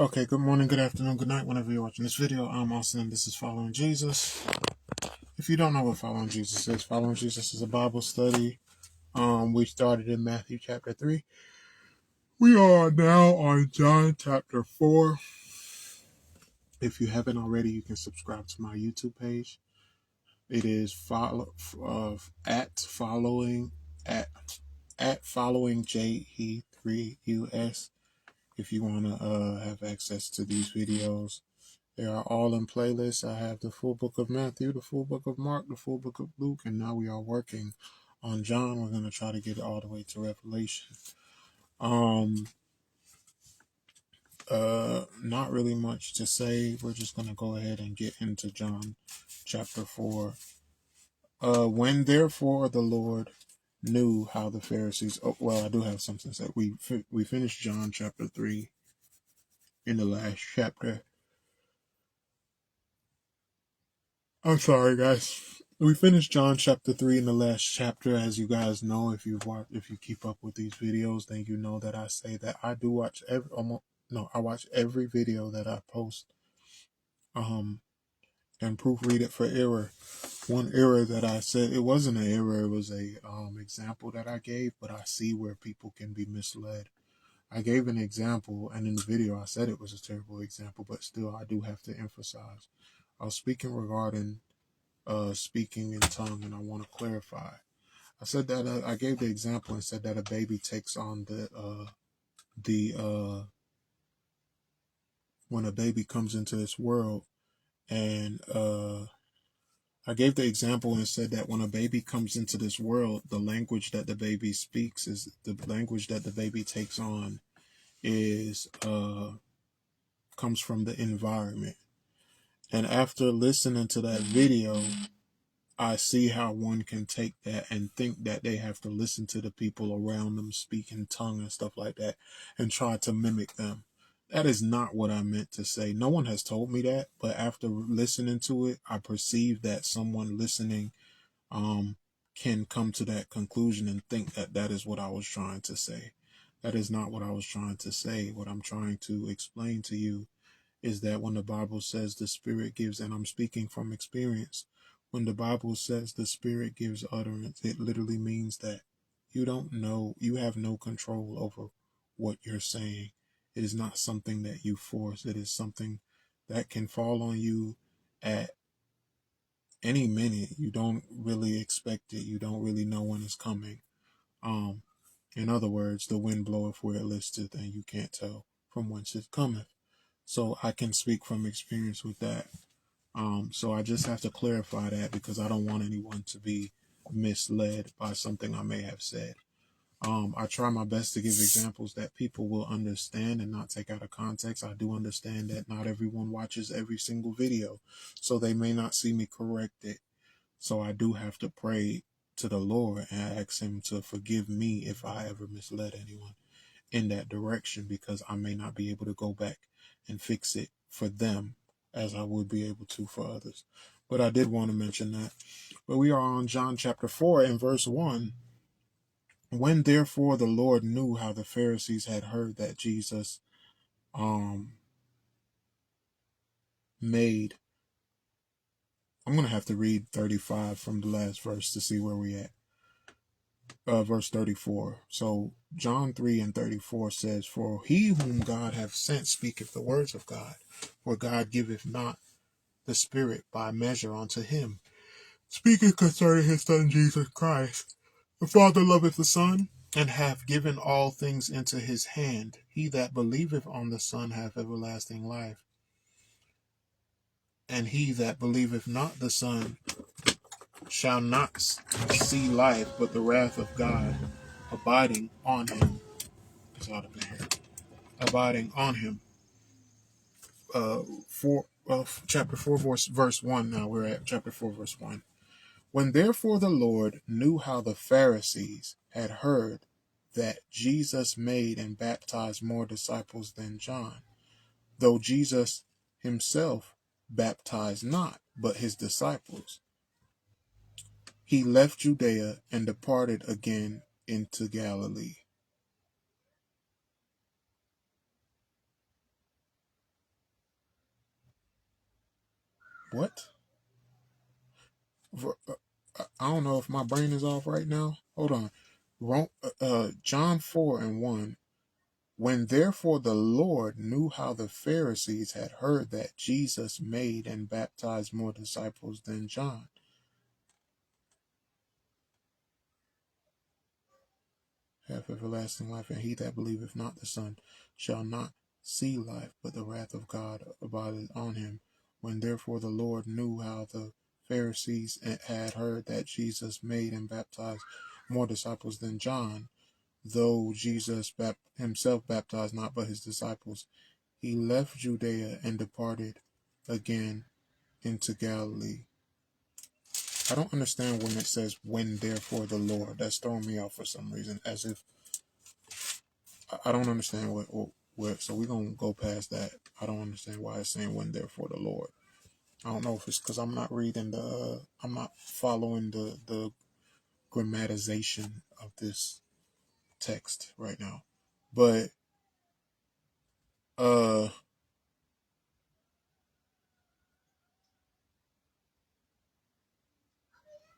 Okay, good morning, good afternoon, good night, whenever you're watching this video. I'm Austin and this is Following Jesus. If you don't know what Following Jesus is a Bible study. We started in Matthew chapter 3. We are now on John chapter 4. If you haven't already, you can subscribe to my YouTube page. It is at following JE3US. If you want to have access to these videos. They are all in playlists. I have the full book of Matthew, the full book of Mark, the full book of Luke, and now we are working on John. We're going to try to get all the way to Revelation. Not really much to say. We're just going to go ahead and get into John chapter 4. When therefore the Lord knew how the Pharisees, I do have something to say. We finished John chapter 3 in the last chapter. I'm sorry, guys. We finished John chapter 3 in the last chapter. As you guys know, if you keep up with these videos, then you know that I say that I do watch I watch every video that I post, and proofread it for error. One error that I said, it wasn't an error, it was a example that I gave, but I see where people can be misled. I gave an example, and in the video I said it was a terrible example, but still I do have to emphasize. I was speaking regarding speaking in tongue, and I want to clarify. I said that I gave the example and said that a baby takes on when a baby comes into this world, and I gave the example and said that when a baby comes into this world, the language that the baby speaks is the language that the baby takes on is comes from the environment. And after listening to that video, I see how one can take that and think that they have to listen to the people around them speak in tongue and stuff like that and try to mimic them. That is not what I meant to say. No one has told me that, but after listening to it, I perceive that someone listening can come to that conclusion and think that that is what I was trying to say. That is not what I was trying to say. What I'm trying to explain to you is that when the Bible says the Spirit gives, and I'm speaking from experience, when the Bible says the Spirit gives utterance, it literally means that you don't know, you have no control over what you're saying. It is not something that you force. It is something that can fall on you at any minute. You don't really expect it. You don't really know when it's coming. In other words, the wind bloweth where it listeth, and you can't tell from whence it cometh. So I can speak from experience with that. So I just have to clarify that because I don't want anyone to be misled by something I may have said. I try my best to give examples that people will understand and not take out of context. I do understand that not everyone watches every single video, so they may not see me correct it. So I do have to pray to the Lord and ask him to forgive me if I ever misled anyone in that direction, because I may not be able to go back and fix it for them as I would be able to for others. But I did want to mention that. But we are on John chapter 4 and verse 1. When therefore the Lord knew how the Pharisees had heard that Jesus made, I'm going to have to read 35 from the last verse to see where we at. Verse 34. So John 3 and 34 says, For he whom God hath sent speaketh the words of God, for God giveth not the Spirit by measure unto him. Speaking concerning his Son Jesus Christ, the Father loveth the Son, and hath given all things into his hand. He that believeth on the Son hath everlasting life, and he that believeth not the Son shall not see life, but the wrath of God abiding on him. It's out of here. Abiding on him. Chapter 4, verse 1. Now we're at chapter 4, verse 1. When therefore the Lord knew how the Pharisees had heard that Jesus made and baptized more disciples than John, though Jesus himself baptized not, but his disciples, he left Judea and departed again into Galilee. What? I don't know if my brain is off right now. Hold on. John 4:1. When therefore the Lord knew how the Pharisees had heard that Jesus made and baptized more disciples than John. Hath everlasting life, and he that believeth not the Son shall not see life, but the wrath of God abideth on him. When therefore the Lord knew how the Pharisees had heard that Jesus made and baptized more disciples than John, though Jesus himself baptized not but his disciples, he left Judea and departed again into Galilee. I don't understand when it says, when therefore the Lord. That's throwing me off for some reason, as if I don't understand what so we're going to go past that. I don't understand why it's saying, when therefore the Lord. I don't know if it's because I'm not reading I'm not following the grammatization of this text right now. But,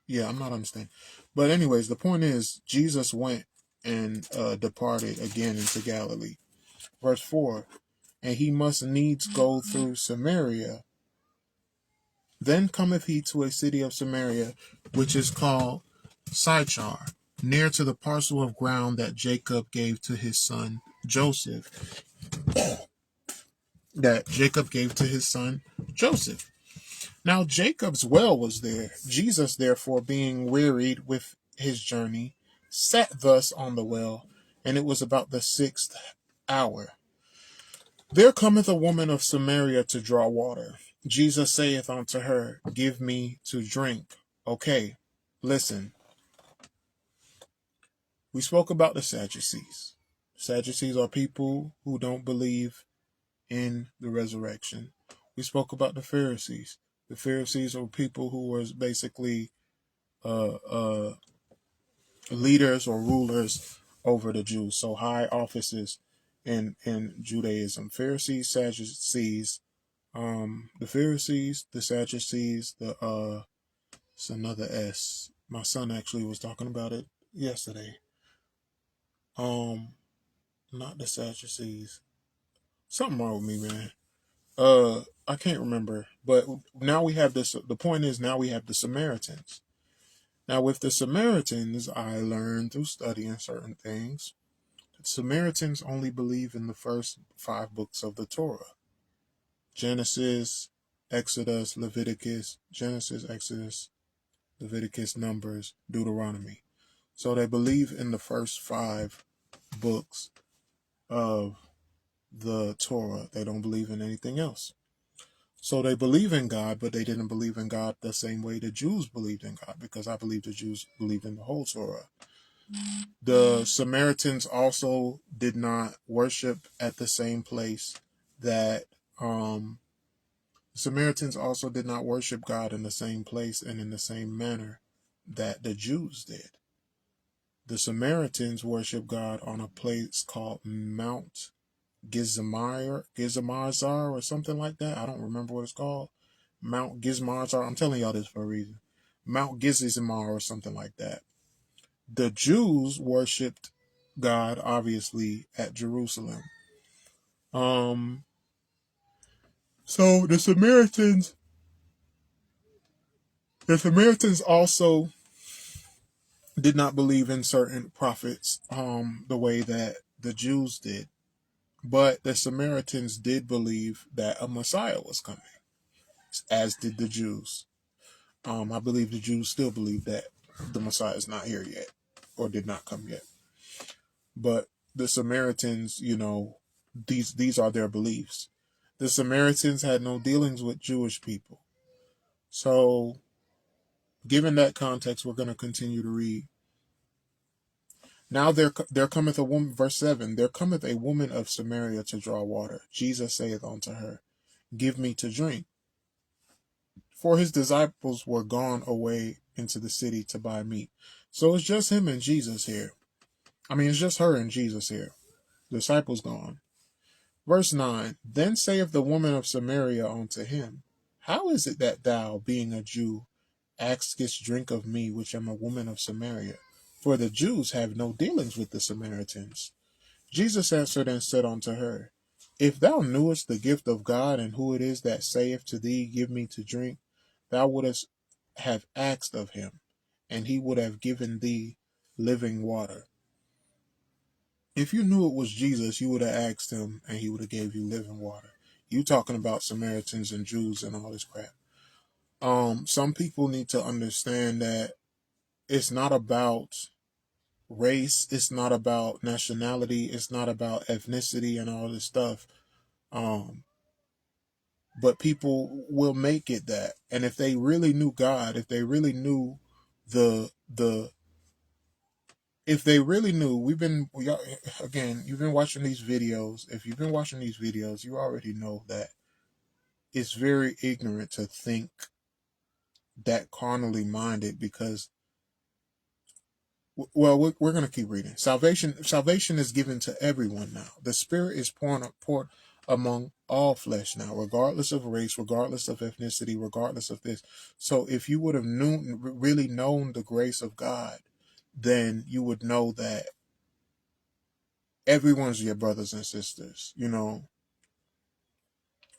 yeah, I'm not understanding. But anyways, the point is, Jesus went and departed again into Galilee. Verse 4, and he must needs go through Samaria. Then cometh he to a city of Samaria, which is called Sychar, near to the parcel of ground that Jacob gave to his son Joseph. Now Jacob's well was there. Jesus, therefore, being wearied with his journey, sat thus on the well, and it was about the 6th hour. There cometh a woman of Samaria to draw water. Jesus saith unto her, give me to drink. Okay, listen. We spoke about the Sadducees. Sadducees are people who don't believe in the resurrection. We spoke about the Pharisees. The Pharisees are people who were basically leaders or rulers over the Jews, so high offices in Judaism. Pharisees, Sadducees, the Pharisees, the Sadducees, it's another S. My son actually was talking about it yesterday. Not the Sadducees. Something wrong with me, man. I can't remember. But now we have this. The point is, now we have the Samaritans. Now, with the Samaritans, I learned through studying certain things. Samaritans only believe in the first 5 books of the Torah: Genesis, Exodus, Leviticus, Numbers, Deuteronomy. So they believe in the first 5 books of the Torah. They don't believe in anything else. So they believe in God, but they didn't believe in God the same way the Jews believed in God, because I believe the Jews believed in the whole Torah. The Samaritans also did not worship at the same place that Samaritans also did not worship God in the same place and in the same manner that the Jews did. The Samaritans worship God on a place called Mount Gizmarzar or something like that. I don't remember what it's called. Mount Gizmarzar. I'm telling y'all this for a reason. Mount Gizimar or something like that. The Jews worshipped God, obviously, at Jerusalem. So the Samaritans also did not believe in certain prophets, the way that the Jews did. But the Samaritans did believe that a Messiah was coming, as did the Jews. I believe the Jews still believe that the Messiah is not here yet, or did not come yet. But the Samaritans, these are their beliefs. The Samaritans had no dealings with Jewish people. So, given that context, we're going to continue to read. Now there cometh a woman, verse 7, there cometh a woman of Samaria to draw water. Jesus saith unto her, give me to drink. For his disciples were gone away into the city to buy meat. So it's just him and Jesus here. It's just her and Jesus here. The disciples gone. Verse 9, then saith the woman of Samaria unto him, How is it that thou, being a Jew, askest drink of me, which am a woman of Samaria? For the Jews have no dealings with the Samaritans. Jesus answered and said unto her, If thou knewest the gift of God, and who it is that saith to thee, Give me to drink, thou wouldest have asked of him, and he would have given thee living water. If you knew it was Jesus, you would have asked him, and he would have gave you living water. You talking about Samaritans and Jews and all this crap. Some people need to understand that it's not about race, it's not about nationality, it's not about ethnicity and all this stuff. Um, but people will make it that. And if they really knew God, if they really knew the if they really knew, again, you've been watching these videos. If you've been watching these videos, you already know that it's very ignorant to think that carnally minded, because well, we're going to keep reading. Salvation is given to everyone now. The Spirit is poured among all flesh now, regardless of race, regardless of ethnicity, regardless of this. So if you would have really known the grace of God, then you would know that everyone's your brothers and sisters,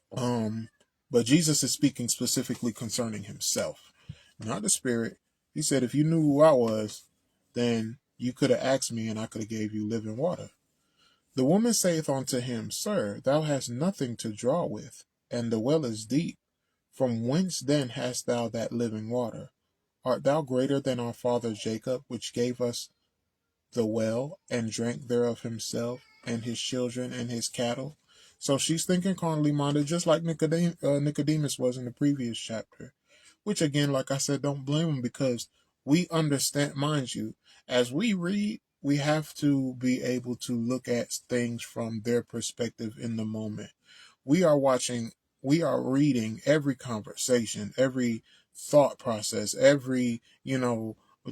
But Jesus is speaking specifically concerning himself, not the Spirit. He said, if you knew who I was, then you could have asked me, and I could have gave you living water. The woman saith unto him, Sir, thou hast nothing to draw with, and the well is deep. From whence then hast thou that living water? Art thou greater than our father Jacob, which gave us the well, and drank thereof himself, and his children, and his cattle? So she's thinking carnally minded, just like Nicodemus was in the previous chapter. Which again, like I said, don't blame him, because we understand, mind you, as we read, we have to be able to look at things from their perspective in the moment. We are reading every conversation, every thought process, every,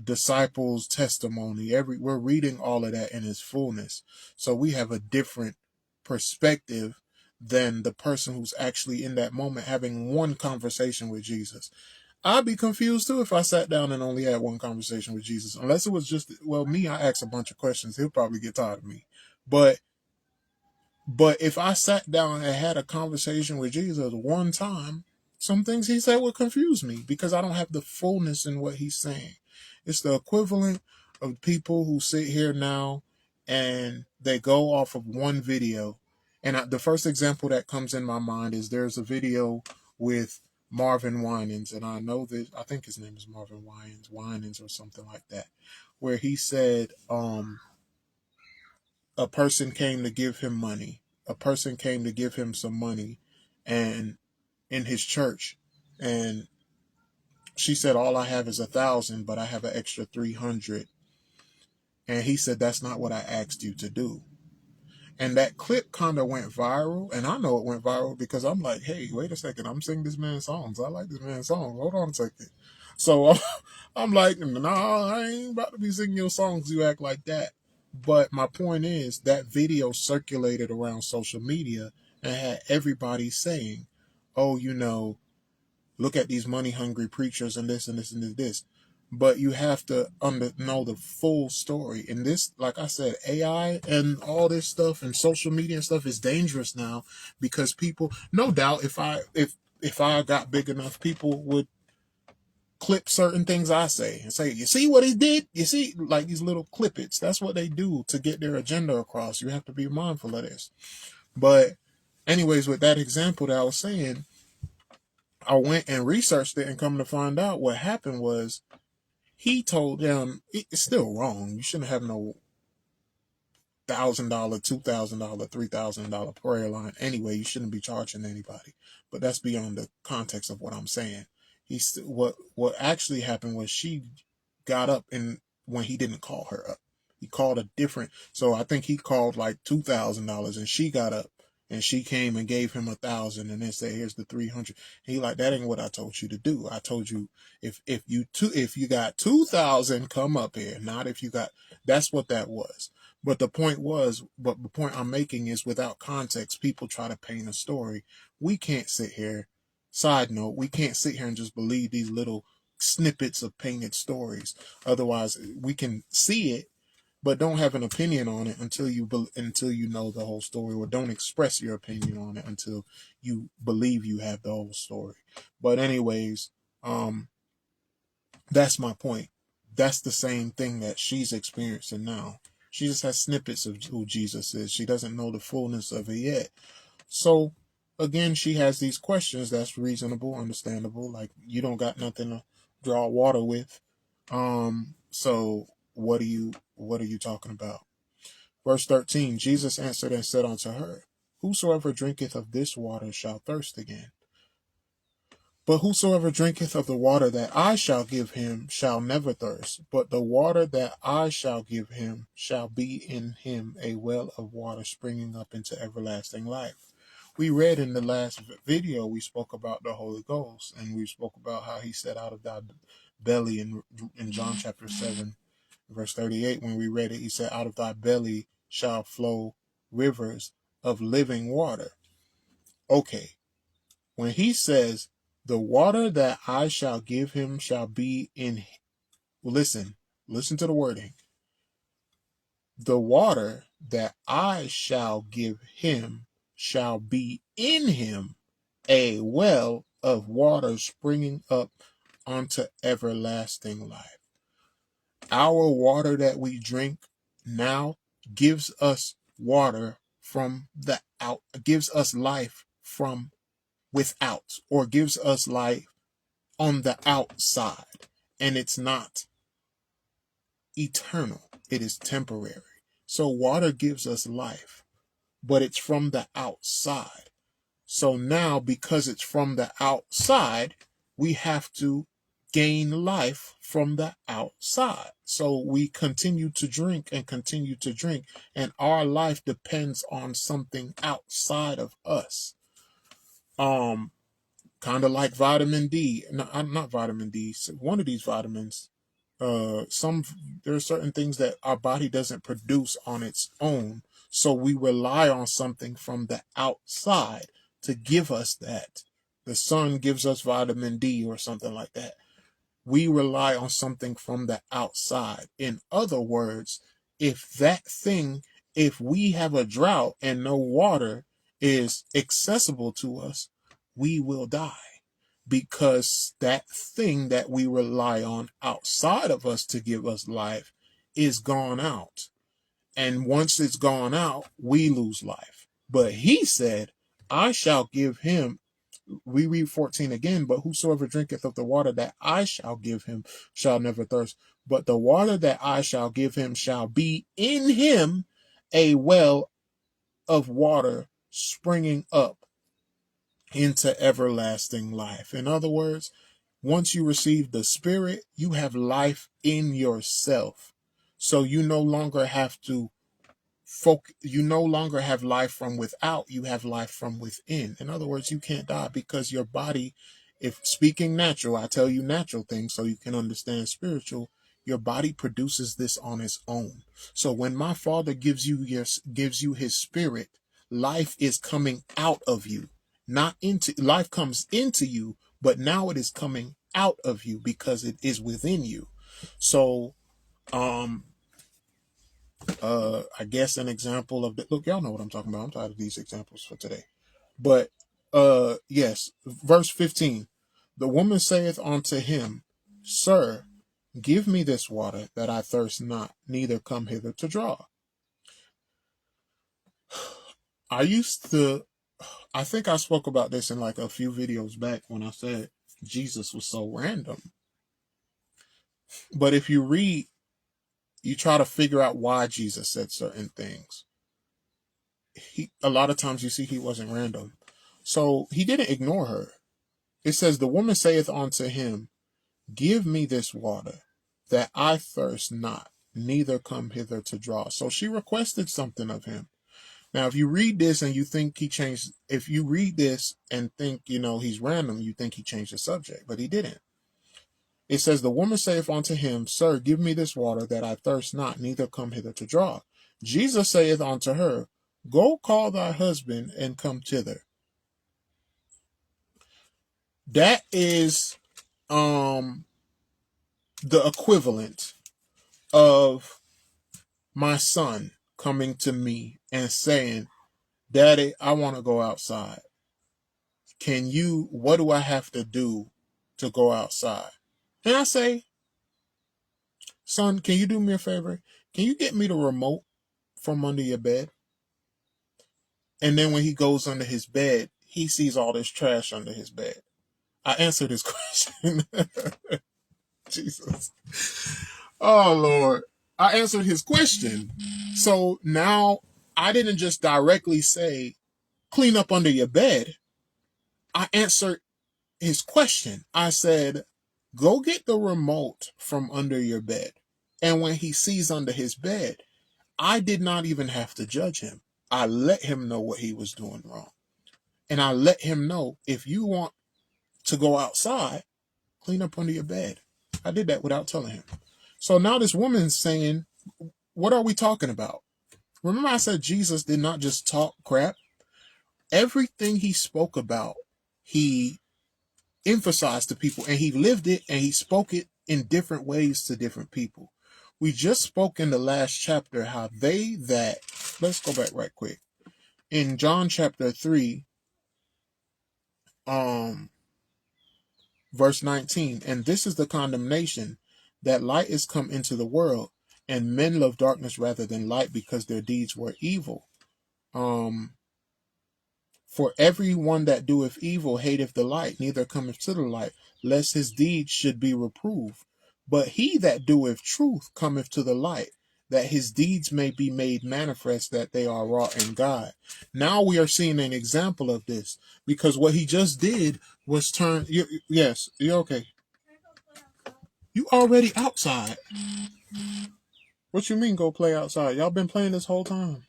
disciples' testimony, we're reading all of that in its fullness. So we have a different perspective than the person who's actually in that moment having one conversation with Jesus. I'd be confused too if I sat down and only had one conversation with Jesus. Unless it was just, well, me, I ask a bunch of questions. He'll probably get tired of me. But if I sat down and had a conversation with Jesus one time, some things he said would confuse me, because I don't have the fullness in what he's saying. It's the equivalent of people who sit here now and they go off of one video. And the first example that comes in my mind is there's a video with Marvin Winans, and I think his name is Marvin Winans or something like that, where he said, a person came to give him money. A person came to give him some money, and in his church, and she said, all I have is 1,000, but I have an extra 300. And he said, that's not what I asked you to do. And that clip kind of went viral, and I know it went viral because I'm like, hey, wait a second, I'm singing this man's songs. I like this man's songs. Hold on a second. So I'm like, nah, I ain't about to be singing your songs. You act like that. But my point is that video circulated around social media and had everybody saying, oh, look at these money hungry preachers and this and this and this. But you have to know the full story. And this, like I said, AI and all this stuff and social media and stuff is dangerous now, because people, no doubt, if I got big enough, people would clip certain things I say and say, you see what he did? You see, like these little clippets. That's what they do to get their agenda across. You have to be mindful of this. But anyways, with that example that I was saying, I went and researched it, and come to find out what happened was he told them it's still wrong. You shouldn't have no $1,000, $2,000, $3,000 prayer line. Anyway, you shouldn't be charging anybody. But that's beyond the context of what I'm saying. What actually happened was she got up, and when he didn't call her up, he called a different. So I think he called like $2,000, and she got up and she came and gave him 1,000, and then said, "Here's the 300." He like, that ain't what I told you to do. I told you if you got 2,000, come up here. Not if you got. That's what that was. But the point I'm making is, without context, people try to paint a story. We can't sit here Side note, we can't sit here and just believe these little snippets of painted stories. Otherwise, we can see it, but don't have an opinion on it until you know the whole story, or don't express your opinion on it until you believe you have the whole story. But anyways, that's my point. That's the same thing that she's experiencing now. She just has snippets of who Jesus is. She doesn't know the fullness of it yet. So again, she has these questions. That's reasonable, understandable. Like, you don't got nothing to draw water with. So what are you talking about? Verse 13, Jesus answered and said unto her, whosoever drinketh of this water shall thirst again. But whosoever drinketh of the water that I shall give him shall never thirst, but the water that I shall give him shall be in him a well of water springing up into everlasting life. We read in the last video, we spoke about the Holy Ghost, and we spoke about how he said out of thy belly in John chapter 7, verse 38, when we read it, he said, out of thy belly shall flow rivers of living water. Okay, when he says, the water that I shall give him shall be in, listen to the wording. The water that I shall give him shall be in him a well of water springing up unto everlasting life. Our water that we drink now gives us water from the out, gives us life from without, or gives us life on the outside. And it's not eternal, it is temporary. So water gives us life, but it's from the outside. So now, because it's from the outside, we have to gain life from the outside. So we continue to drink and continue to drink, and our life depends on something outside of us. Kind of like vitamin D, not vitamin D, one of these vitamins. There are certain things that our body doesn't produce on its own, so we rely on something from the outside to give us that. The sun gives us vitamin D or something like that. We rely on something from the outside. In other words, if we have a drought and no water is accessible to us, we will die, because that thing that we rely on outside of us to give us life is gone out. And once it's gone out, we lose life. But he said, I shall give him, we read 14 again, but whosoever drinketh of the water that I shall give him shall never thirst. But the water that I shall give him shall be in him a well of water springing up into everlasting life. In other words, once you receive the Spirit, you have life in yourself. So you no longer have to you no longer have life from without, you have life from within. In other words, you can't die, because your body, if speaking natural, I tell you natural things so you can understand spiritual, your body produces this on its own. So when my Father gives you his Spirit, life is coming out of you, not into life comes into you, but now it is coming out of you because it is within you. So I guess an example of look, y'all know what I'm talking about. I'm tired of these examples for today. But yes, verse 15. The woman saith unto him, Sir, give me this water that I thirst not, neither come hither to draw. I think I spoke about this in like a few videos back when I said Jesus was so random. But if you read, you try to figure out why Jesus said certain things. A lot of times you see he wasn't random. So he didn't ignore her. It says, the woman saith unto him, Give me this water, that I thirst not, neither come hither to draw. So she requested something of him. Now, if you read this and you think he changed, if you read this and think, he's random, you think he changed the subject, but he didn't. It says, the woman saith unto him, Sir, give me this water, that I thirst not, neither come hither to draw. Jesus saith unto her, Go call thy husband and come thither. That is the equivalent of my son coming to me and saying, Daddy, I want to go outside. What do I have to do to go outside? And I say, son, can you do me a favor? Can you get me the remote from under your bed? And then when he goes under his bed, he sees all this trash under his bed. I answered his question. Jesus. Oh, Lord. I answered his question. So now I didn't just directly say, clean up under your bed. I answered his question. I said, go get the remote from under your bed. And when he sees under his bed, I did not even have to judge him. I let him know what he was doing wrong. And I let him know, if you want to go outside, clean up under your bed. I did that without telling him. So now this woman's saying, what are we talking about? Remember I said Jesus did not just talk crap. Everything he spoke about, he emphasized to people, and he lived it, and he spoke it in different ways to different people. We just spoke in the last chapter how let's go back right quick. In John chapter 3, verse 19, and this is the condemnation, that light is come into the world, and men love darkness rather than light, because their deeds were evil. For everyone that doeth evil hateth the light, neither cometh to the light, lest his deeds should be reproved. But he that doeth truth cometh to the light, that his deeds may be made manifest that they are wrought in God. Now we are seeing an example of this, because what he just did was turn. Yes, you're okay. You already outside. What you mean go play outside? Y'all been playing this whole time.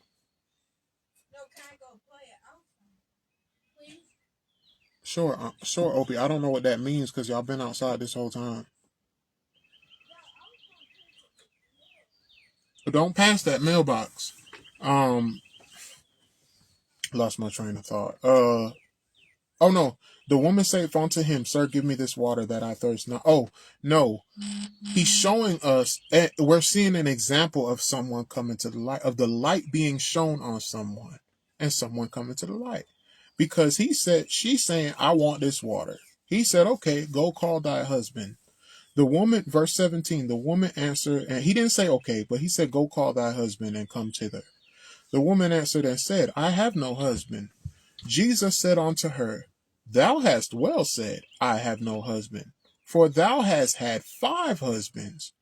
Sure, Opie. I don't know what that means because y'all been outside this whole time. But don't pass that mailbox. Lost my train of thought. Oh no. The woman saith unto him, Sir, give me this water that I thirst not. Oh, no. He's showing us, we're seeing an example of someone coming to the light, of the light being shown on someone, and someone coming to the light. Because she's saying, I want this water. He said, okay, go call thy husband. The woman, verse 17, the woman answered, and he didn't say okay, but he said, go call thy husband and come thither. The woman answered and said, I have no husband. Jesus said unto her, Thou hast well said, I have no husband, for thou hast had 5 husbands.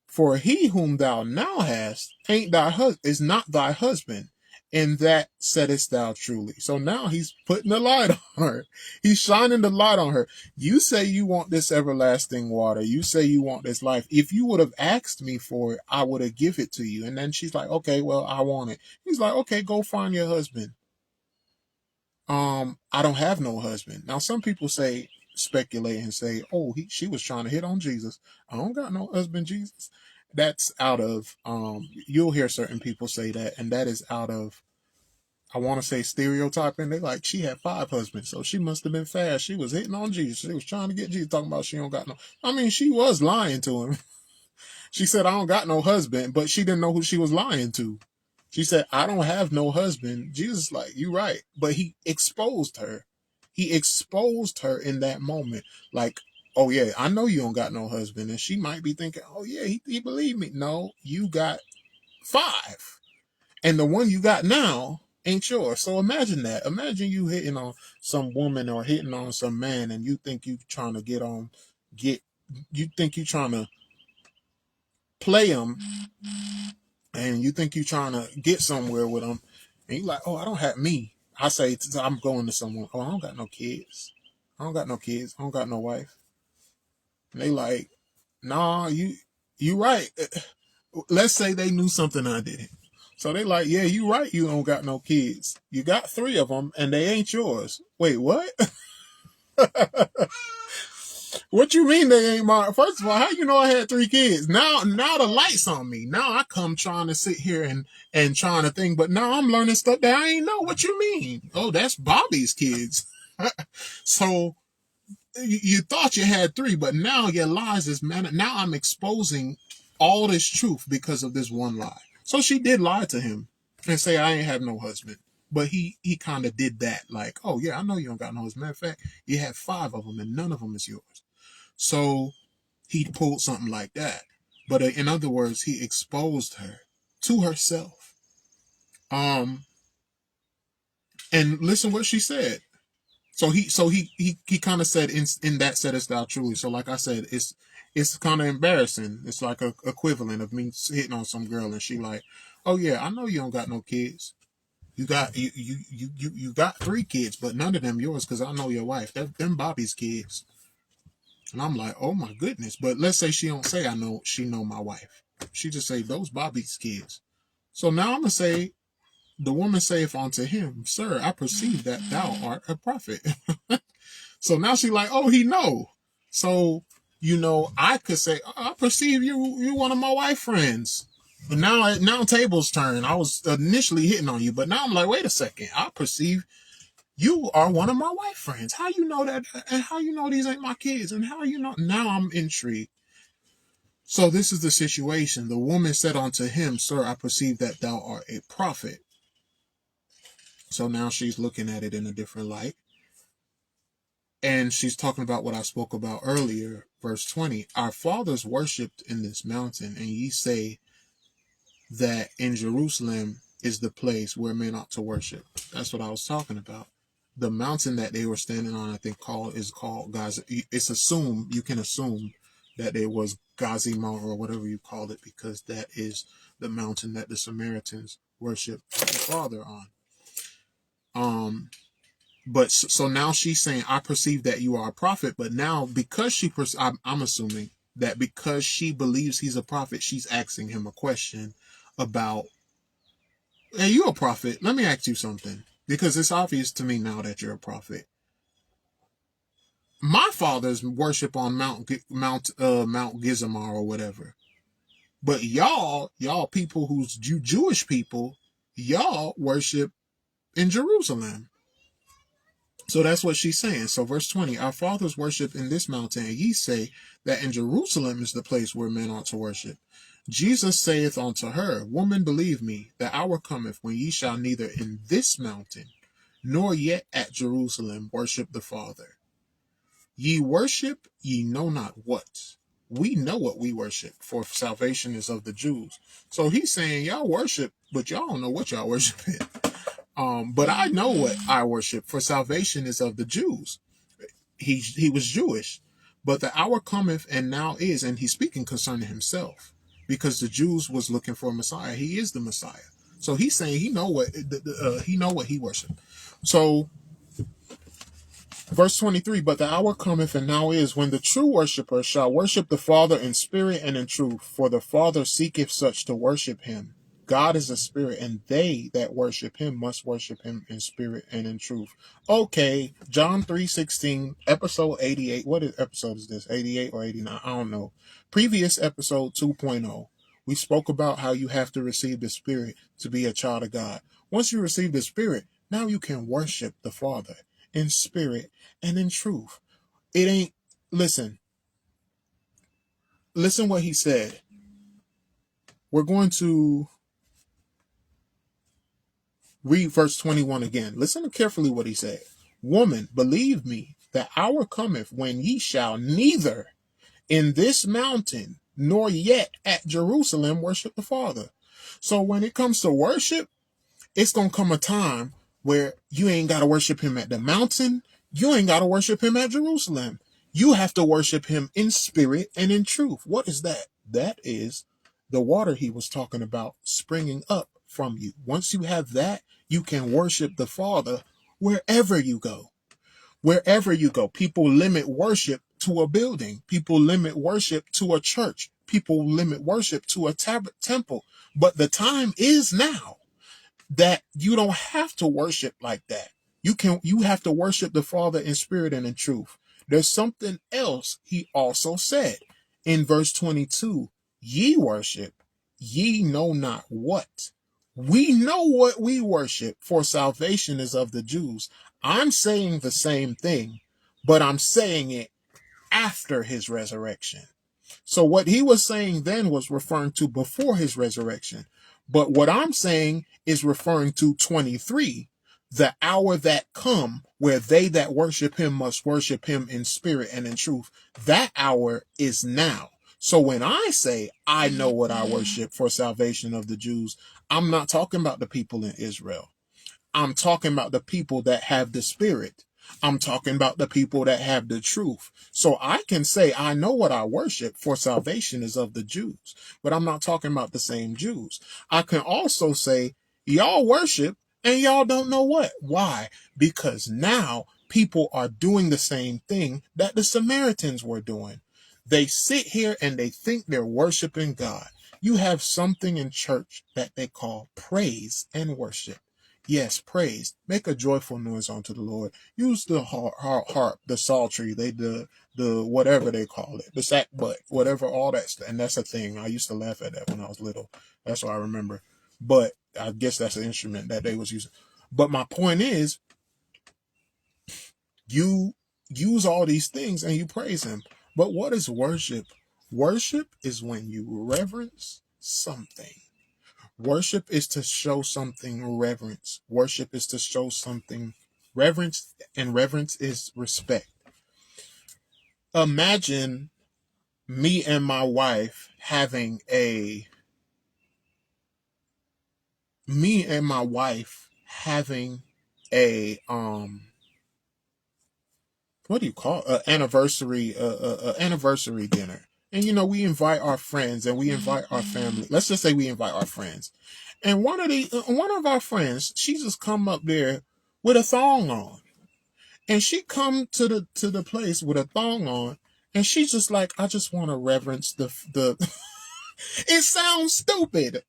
For he whom thou now hast is not thy husband, and that saidest thou truly. So now he's putting the light on her. He's shining the light on her. You say you want this everlasting water. You say you want this life. If you would have asked me for it, I would have give it to you. And then she's like, okay, well, I want it. He's like, okay, go find your husband. I don't have no husband. Now, some people speculate and say, oh, she was trying to hit on Jesus. I don't got no husband, Jesus. That's out of, you'll hear certain people say that, and that is out of, I want to say stereotyping. They like, she had 5 husbands, so she must have been fast. She was hitting on Jesus. She was trying to get Jesus, talking about she don't got no. I mean, she was lying to him. She said, I don't got no husband, but she didn't know who she was lying to. She said, I don't have no husband. Jesus like, you right. But he exposed her. He exposed her in that moment. Like, oh yeah, I know you don't got no husband. And she might be thinking, oh yeah, he believed me. No, you got 5. And the one you got now ain't yours. So imagine that. Imagine you hitting on some woman or hitting on some man, and you think you trying to you think you trying to play him, and you think you trying to get somewhere with them, and you like, oh, I don't have me. I say, I'm going to someone, oh, I don't got no kids. I don't got no kids. I don't got no wife. And they like, nah, you right. Let's say they knew something I didn't. So they like, yeah, you right. You don't got no kids. You got 3 of them and they ain't yours. Wait, what? What you mean they ain't mine? First of all, how you know I had 3 kids? Now the light's on me. Now I come trying to sit here and trying to think, but now I'm learning stuff that I ain't know. What you mean? Oh, that's Bobby's kids. So You thought you had three, but now your lies is man. Now I'm exposing all this truth because of this one lie. So she did lie to him and say I ain't have no husband. But he kind of did that, like, oh yeah, I know you don't got no husband. Matter of fact, you have 5 of them and none of them is yours. So he pulled something like that. But in other words, he exposed her to herself. And listen what she said. So he kind of said in that saidest thou truly. So like I said, it's kind of embarrassing. It's like a equivalent of me hitting on some girl and she like, oh yeah, I know you don't got no kids. You got 3 kids, but none of them yours because I know your wife. Them Bobby's kids. And I'm like, oh my goodness. But let's say she don't say she know my wife. She just say those Bobby's kids. So now I'm gonna say the woman saith unto him, Sir, I perceive that thou art a prophet. So now she like, oh, he know. So, I could say, I perceive you one of my wife friends. But now tables turn. I was initially hitting on you, but now I'm like, wait a second. I perceive you are one of my wife friends. How you know that? And how you know these ain't my kids? And how you know? Now I'm intrigued. So this is the situation. The woman said unto him, Sir, I perceive that thou art a prophet. So now she's looking at it in a different light. And she's talking about what I spoke about earlier, verse 20. Our fathers worshipped in this mountain, and ye say that in Jerusalem is the place where men ought to worship. That's what I was talking about. The mountain that they were standing on, I think is called Gaza. It's assumed, you can assume that it was Gazimah or whatever you call it, because that is the mountain that the Samaritans worship the Father on. But so now she's saying, I perceive that you are a prophet. But now because I'm assuming that because she believes he's a prophet, she's asking him a question about, hey, you a prophet? Let me ask you something, because it's obvious to me now that you're a prophet. My fathers worship on Mount Gizamar or whatever, but y'all people who's Jewish people, y'all worship in Jerusalem. So that's what she's saying. So verse 20, our fathers worship in this mountain, and ye say that in Jerusalem is the place where men ought to worship. Jesus saith unto her, Woman, believe me, the hour cometh when ye shall neither in this mountain nor yet at Jerusalem worship the Father. Ye worship ye know not what. We know what we worship, for salvation is of the Jews. So he's saying y'all worship, but y'all don't know what y'all worship. But I know what I worship, for salvation is of the Jews. He was Jewish, but the hour cometh and now is, and he's speaking concerning himself, because the Jews was looking for a Messiah. He is the Messiah. So he's saying he know what he worshiped. So verse 23, but the hour cometh and now is, when the true worshiper shall worship the Father in spirit and in truth, for the Father seeketh such to worship him. God is a spirit, and they that worship him must worship him in spirit and in truth. Okay, John 3:16, episode 88. What episode is this? 88 or 89? I don't know. Previous episode 2.0. We spoke about how you have to receive the Spirit to be a child of God. Once you receive the Spirit, now you can worship the Father in spirit and in truth. It ain't, listen what he said. We're going to read verse 21 again. Listen carefully what he said. Woman, believe me, the hour cometh when ye shall neither in this mountain nor yet at Jerusalem worship the Father. So when it comes to worship, it's going to come a time where you ain't got to worship him at the mountain. You ain't got to worship him at Jerusalem. You have to worship him in spirit and in truth. What is that? That is the water he was talking about springing up from you. Once you have that, you can worship the Father wherever you go. Wherever you go. People limit worship to a building. People limit worship to a church. People limit worship to a temple. But the time is now that you don't have to worship like that. You have to worship the Father in spirit and in truth. There's something else he also said in verse 22. Ye worship, ye know not what. We know what we worship, for salvation is of the Jews. I'm saying the same thing, but I'm saying it after his resurrection. So what he was saying then was referring to before his resurrection. But what I'm saying is referring to 23, the hour that come where they that worship him must worship him in spirit and in truth. That hour is now. So when I say I know what I worship for salvation of the Jews, I'm not talking about the people in Israel. I'm talking about the people that have the spirit. I'm talking about the people that have the truth. So I can say, I know what I worship for salvation is of the Jews, but I'm not talking about the same Jews. I can also say, y'all worship and y'all don't know what. Why? Because now people are doing the same thing that the Samaritans were doing. They sit here and they think they're worshiping God. You have something in church that they call praise and worship. Yes, praise. Make a joyful noise unto the Lord. Use the harp, the psaltery, the whatever they call it, the sackbut, whatever, all that stuff. And that's a thing. I used to laugh at that when I was little. That's what I remember. But I guess that's an instrument that they was using. But my point is, you use all these things and you praise him. But what is worship? Worship is when you reverence something. Worship is to show something reverence. Worship is to show something reverence, and reverence is respect. Imagine me and my wife having a what do you call anniversary dinner. And we invite our friends and we invite our family. Let's just say we invite our friends. And one of our friends, she just come up there with a thong on. And she come to the place with a thong on, and she's just like, I just want to reverence the it sounds stupid.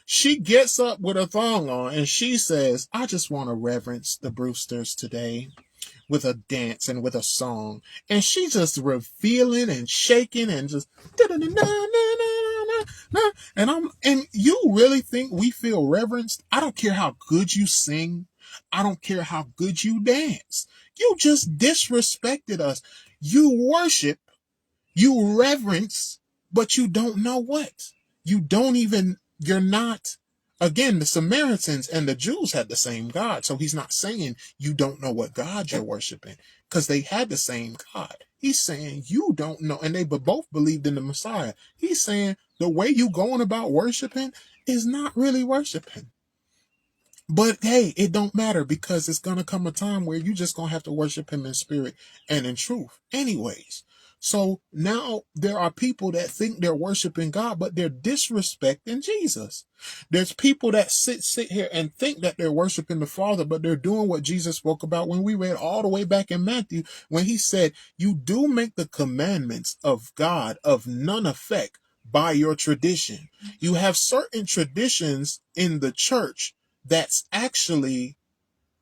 She gets up with a thong on and she says, I just want to reverence the Brewsters today with a dance and with a song. And she's just revealing and shaking and just and you really think we feel reverenced? I don't care how good you sing. I don't care how good you dance. You just disrespected us. You worship, you reverence, but you don't know what. You're not. Again, the Samaritans and the Jews had the same God. So he's not saying you don't know what God you're worshiping, because they had the same God. He's saying you don't know, and they both believed in the Messiah. He's saying the way you going about worshiping is not really worshiping. But hey, it don't matter, because it's going to come a time where you just going to have to worship him in spirit and in truth anyways. So now there are people that think they're worshiping God, but they're disrespecting Jesus. There's people that sit here and think that they're worshiping the Father, but they're doing what Jesus spoke about when we read all the way back in Matthew, when he said, you do make the commandments of God of none effect by your tradition. You have certain traditions in the church that's actually,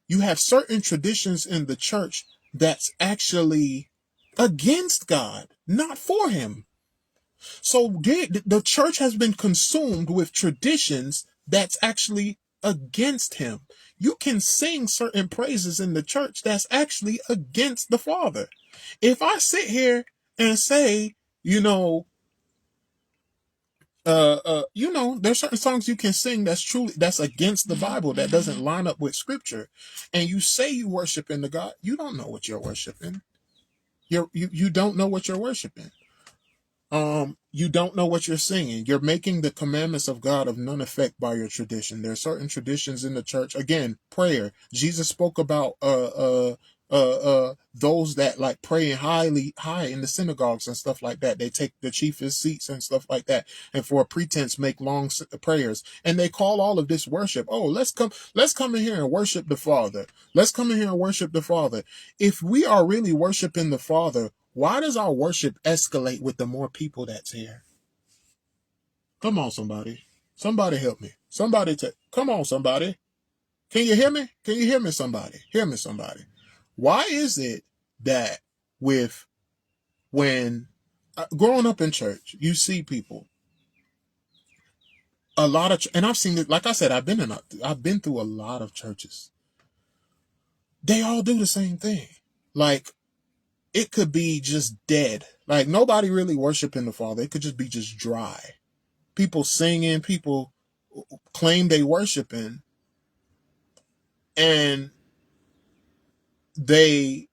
you have certain traditions in the church that's actually against God, not for him. So the church has been consumed with traditions that's actually against him. You can sing certain praises in the church that's actually against the Father. If I sit here and say, there's certain songs you can sing that's against the Bible, that doesn't line up with scripture, and you say you worship in the God, you don't know what you're worshiping. You don't know what you're worshiping. You don't know what you're singing. You're making the commandments of God of none effect by your tradition. There are certain traditions in the church. Again, prayer. Jesus spoke about those that like praying high in the synagogues and stuff like that. They take the chiefest seats and stuff like that, and for a pretense make long prayers. And they call all of this worship. Oh, let's come in here and worship the Father. Let's come in here and worship the Father. If we are really worshiping the Father, why does our worship escalate with the more people that's here? Come on, somebody. Somebody help me. Come on, somebody. Can you hear me? Can you hear me, somebody? Hear me, somebody. Why is it that when growing up in church, you see people, a lot of, and I've seen it, like I said, I've been through a lot of churches. They all do the same thing. Like, it could be just dead. Like nobody really worshiping the Father. It could just be just dry. People singing, people claim they worshiping, and they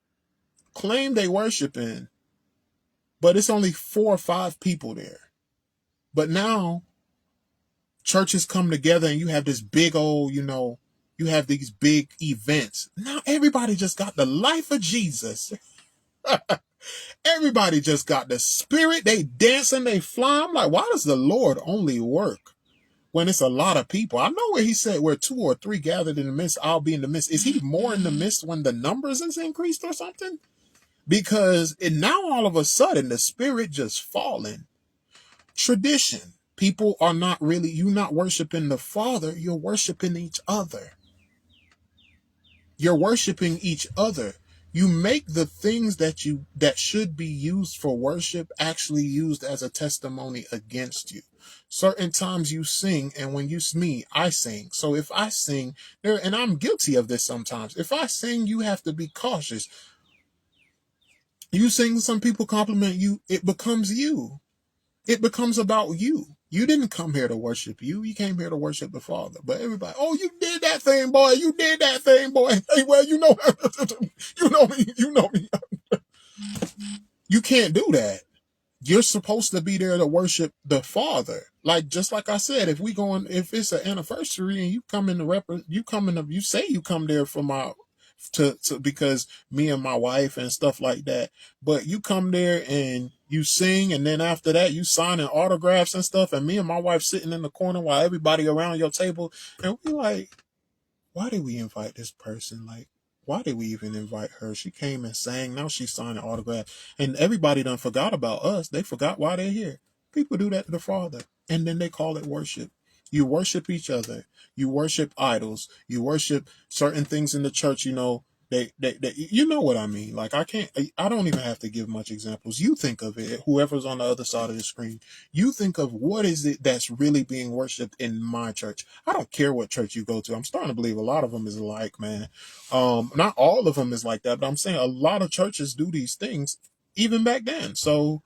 claim they worshiping, but it's only 4 or 5 people there. But now churches come together and you have this big old, you have these big events. Now everybody just got the life of Jesus. Everybody just got the spirit. They dancing, they fly. I'm like, why does the Lord only work when it's a lot of people? I know where he said where 2 or 3 gathered in the midst, I'll be in the midst. Is he more in the midst when the numbers is increased or something? Because now all of a sudden the spirit just falling. Tradition. People are not really, you're not worshiping the Father, you're worshiping each other. You're worshiping each other. You make the things that should be used for worship actually used as a testimony against you. Certain times you sing, and when you me, I sing. So if I sing, and I'm guilty of this sometimes. If I sing, you have to be cautious. You sing, some people compliment you, it becomes you. It becomes about you. You didn't come here to worship you. You came here to worship the Father. But everybody, oh, you did that thing, boy. You did that thing, boy. Hey, well, you know me. You know me. You can't do that. You're supposed to be there to worship the Father. Like, just like I said, if it's an anniversary and you come in you say you come there for because me and my wife and stuff like that, but you come there and you sing, and then after that you signing autographs and stuff, and me and my wife sitting in the corner while everybody around your table, and we like, why did we invite this person? Like, why did we even invite her? She came and sang. Now she's signing autographs. And everybody done forgot about us. They forgot why they're here. People do that to the Father. And then they call it worship. You worship each other. You worship idols. You worship certain things in the church, they you know what I mean. Like, I don't even have to give much examples. You think of it, whoever's on the other side of the screen. You think of what is it that's really being worshipped in my church. I don't care what church you go to. I'm starting to believe a lot of them is like, man. Not all of them is like that, but I'm saying a lot of churches do these things even back then. So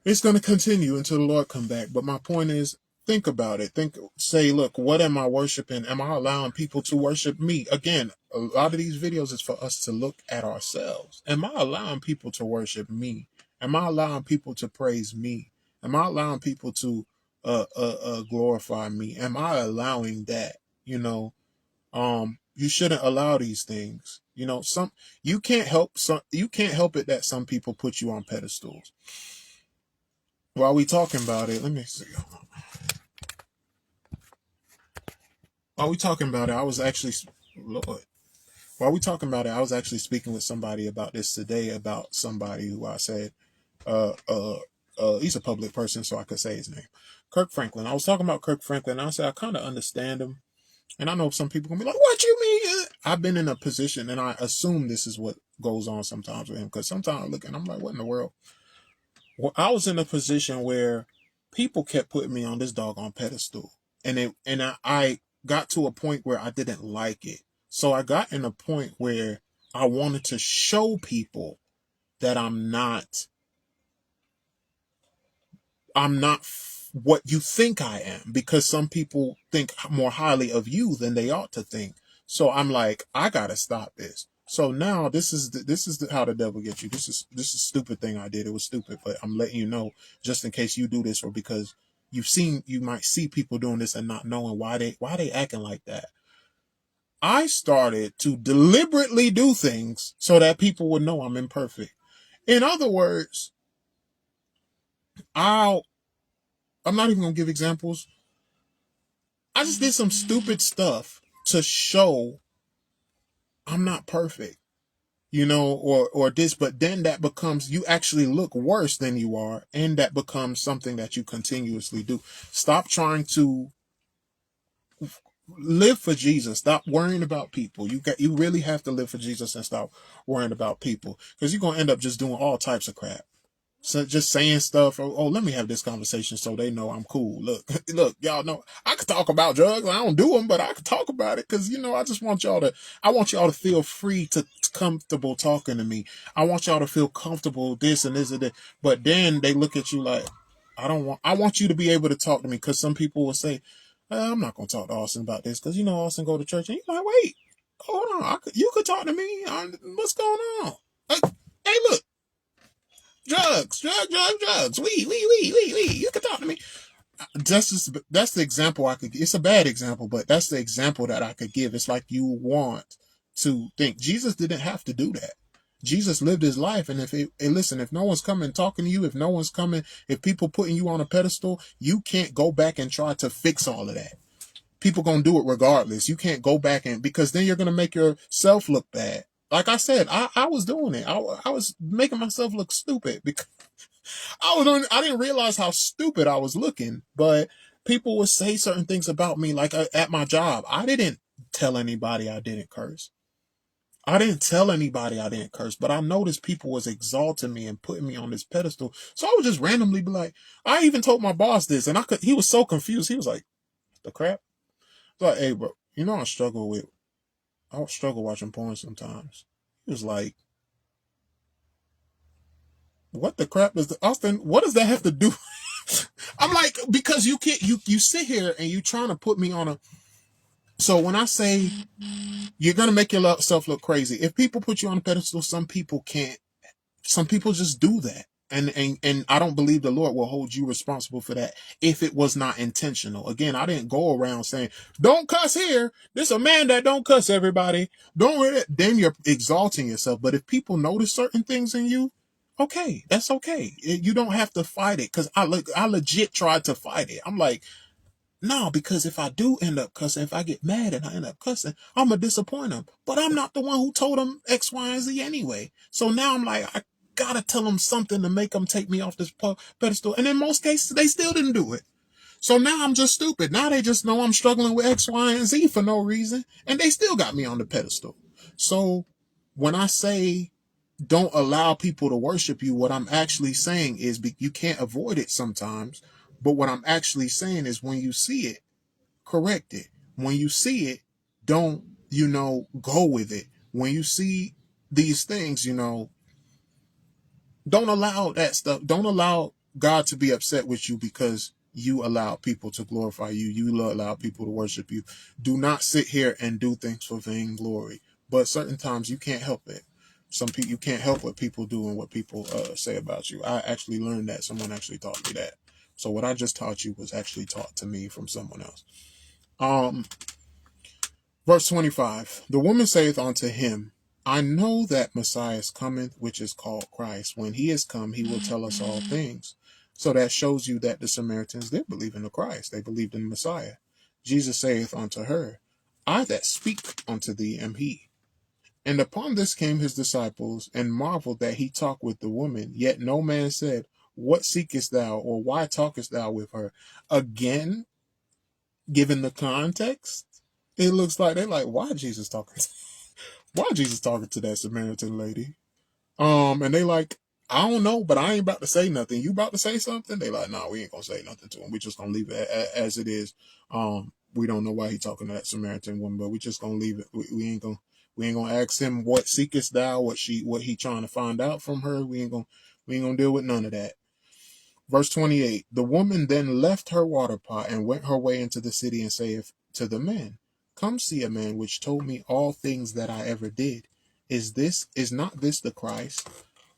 it's going to continue until the Lord come back. But my point is, think about it. Say, look, what am I worshiping? Am I allowing people to worship me? Again, a lot of these videos is for us to look at ourselves. Am I allowing people to worship me? Am I allowing people to praise me? Am I allowing people to glorify me? Am I allowing that? You shouldn't allow these things. You can't help it that some people put you on pedestals. While we talking about it, let me see. While we talking about it, Lord. While we talking about it, I was actually speaking with somebody about this today, about somebody who I said, he's a public person, so I could say his name. Kirk Franklin. I was talking about Kirk Franklin, and I said, I kind of understand him. And I know some people gonna be like, what you mean? I've been in a position, and I assume this is what goes on sometimes with him, because sometimes I look and I'm like, what in the world? Well, I was in a position where people kept putting me on this doggone pedestal, and I got to a point where I didn't like it. So I got in a point where I wanted to show people that I'm not what you think I am, because some people think more highly of you than they ought to think. So I'm like, I gotta stop this. So now this is how the devil gets you. This is a stupid thing I did. It was stupid, but I'm letting you know just in case you do this, or because you might see people doing this and not knowing why they acting like that. I started to deliberately do things so that people would know I'm imperfect. In other words, I'm not even gonna give examples. I just did some stupid stuff to show I'm not perfect, or this, but then that becomes, you actually look worse than you are, and that becomes something that you continuously do. Stop trying to live for Jesus. Stop worrying about people. You really have to live for Jesus and stop worrying about people, because you're going to end up just doing all types of crap. So just saying stuff. Oh, let me have this conversation so they know I'm cool. Look, look, y'all know I could talk about drugs. I don't do them, but I could talk about it because I just want y'all to. I want y'all to feel free to comfortable talking to me. I want y'all to feel comfortable this and this and that. But then they look at you like, I don't want. I want you to be able to talk to me because some people will say, I'm not gonna talk to Austin about this because Austin go to church and you're like, wait, hold on, you could talk to me. What's going on? Like, hey, look. Drugs. We. You can talk to me. That's the example I could. It's a bad example, but that's the example that I could give. It's like you want to think Jesus didn't have to do that. Jesus lived his life, and listen, if no one's coming talking to you, if people putting you on a pedestal, you can't go back and try to fix all of that. People gonna do it regardless. You can't go back because then you're gonna make yourself look bad. Like I said, I was doing it. I was making myself look stupid because I didn't realize how stupid I was looking, but people would say certain things about me, like at my job. I didn't tell anybody I didn't curse. But I noticed people was exalting me and putting me on this pedestal. So I would just randomly be like, I even told my boss this, and he was so confused. He was like, the crap? I was like, hey, bro, I struggle watching porn sometimes. He was like, what the crap does Austin, what does that have to do? I'm like, because you can't, you sit here and you trying to put me on so when I say you're going to make yourself look crazy, if people put you on a pedestal, some people can't, some people just do that. And I don't believe the Lord will hold you responsible for that if it was not intentional. Again, I didn't go around saying, don't cuss here. This a man that don't cuss, everybody. Don't, then you're exalting yourself. But if people notice certain things in you, okay, that's okay. You don't have to fight it. Cause I legit tried to fight it. I'm like, no, because if I do end up cussing, if I get mad and I end up cussing, I'm going to disappoint them. But I'm not the one who told them X, Y, and Z anyway. So now I'm like, I got to tell them something to make them take me off this pedestal. And in most cases, they still didn't do it. So now I'm just stupid. Now they just know I'm struggling with X, Y, and Z for no reason. And they still got me on the pedestal. So when I say don't allow people to worship you, what I'm actually saying is you can't avoid it sometimes. But what I'm actually saying is when you see it, correct it. When you see it, don't, go with it. When you see these things, don't allow that stuff. Don't allow God to be upset with you because you allow people to glorify you. You allow people to worship you. Do not sit here and do things for vainglory. But certain times you can't help it. Some people, you can't help what people do and what people say about you. I actually learned that. Someone actually taught me that. So what I just taught you was actually taught to me from someone else. Verse 25, the woman saith unto him, I know that Messiah cometh, which is called Christ. When he is come, he will tell us all things. So that shows you that the Samaritans did believe in the Christ. They believed in the Messiah. Jesus saith unto her, I that speak unto thee am he. And upon this came his disciples, and marveled that he talked with the woman. Yet no man said, What seekest thou, or why talkest thou with her? Again, given the context, it looks like they're like, why Jesus talking to that Samaritan lady? And they like, I don't know, but I ain't about to say nothing. You about to say something? They like, nah, we ain't gonna say nothing to him. We just gonna leave it as it is. We don't know why he talking to that Samaritan woman, but we just gonna leave it. We ain't gonna ask him what seekest thou, what he trying to find out from her. We ain't gonna deal with none of that. Verse 28, the woman then left her water pot and went her way into the city and saith to the men, Come see a man which told me all things that I ever did. Is not this the Christ?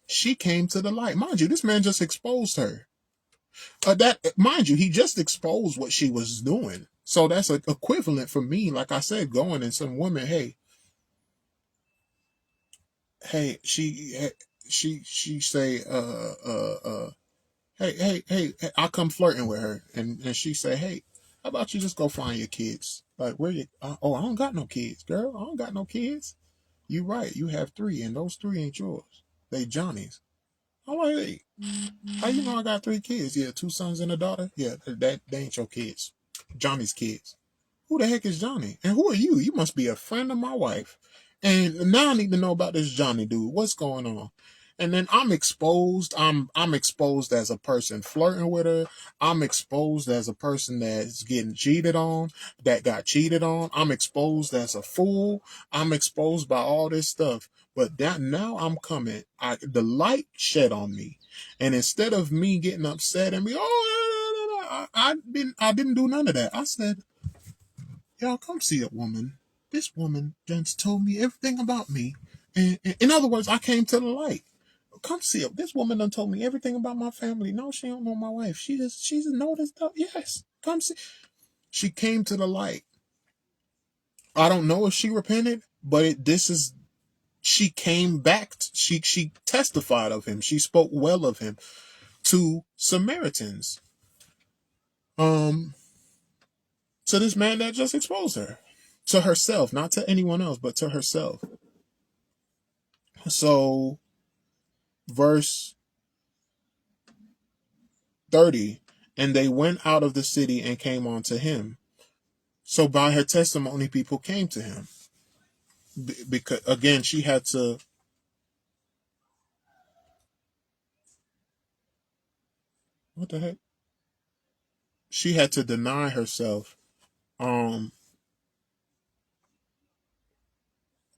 She came to the light. Mind you, this man just exposed her. Mind you, he just exposed what she was doing. So that's an equivalent for me, like I said, going and some woman, hey, she say, hey, I come flirting with her, and she say, hey, how about you just go find your kids? Like, where you? Oh, I don't got no kids, girl. I don't got no kids. You right, you have 3, and those 3 ain't yours. They Johnny's. I'm like, hey, how you know I got 3 kids? Yeah, 2 sons and a daughter. Yeah, they ain't your kids. Johnny's kids. Who the heck is Johnny? And who are you? You must be a friend of my wife. And now I need to know about this Johnny dude. What's going on? And then I'm exposed. I'm exposed as a person flirting with her. I'm exposed as a person that's getting cheated on, that got cheated on. I'm exposed as a fool. I'm exposed by all this stuff. But that now I'm coming. The light shed on me, and instead of me getting upset and be I didn't do none of that. I said, y'all come see a woman. This woman just told me everything about me. And in other words, I came to the light. Come see it. This woman done told me everything about my family. No, she don't know my wife. She's noticed stuff. Yes. Come see. She came to the light. I don't know if she repented, but she came back. She testified of him. She spoke well of him to Samaritans. To this man that just exposed her. To herself, not to anyone else, but to herself. So verse 30, and they went out of the city and came on to him. So by her testimony, people came to him. Because again, she had to, what the heck? She had to deny herself.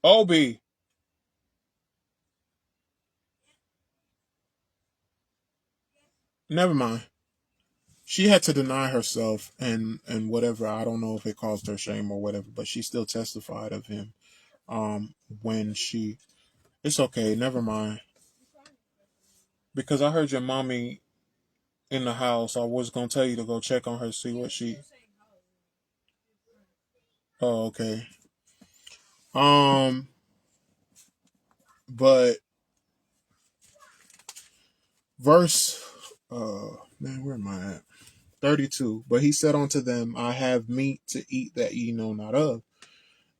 Obi, never mind. She had to deny herself and whatever. I don't know if it caused her shame or whatever, but she still testified of him. When she, it's okay, never mind. Because I heard your mommy in the house. I was gonna tell you to go check on her, see what she. Oh, okay. Um, but verse, man, where am I at? 32. But he said unto them, I have meat to eat that ye know not of.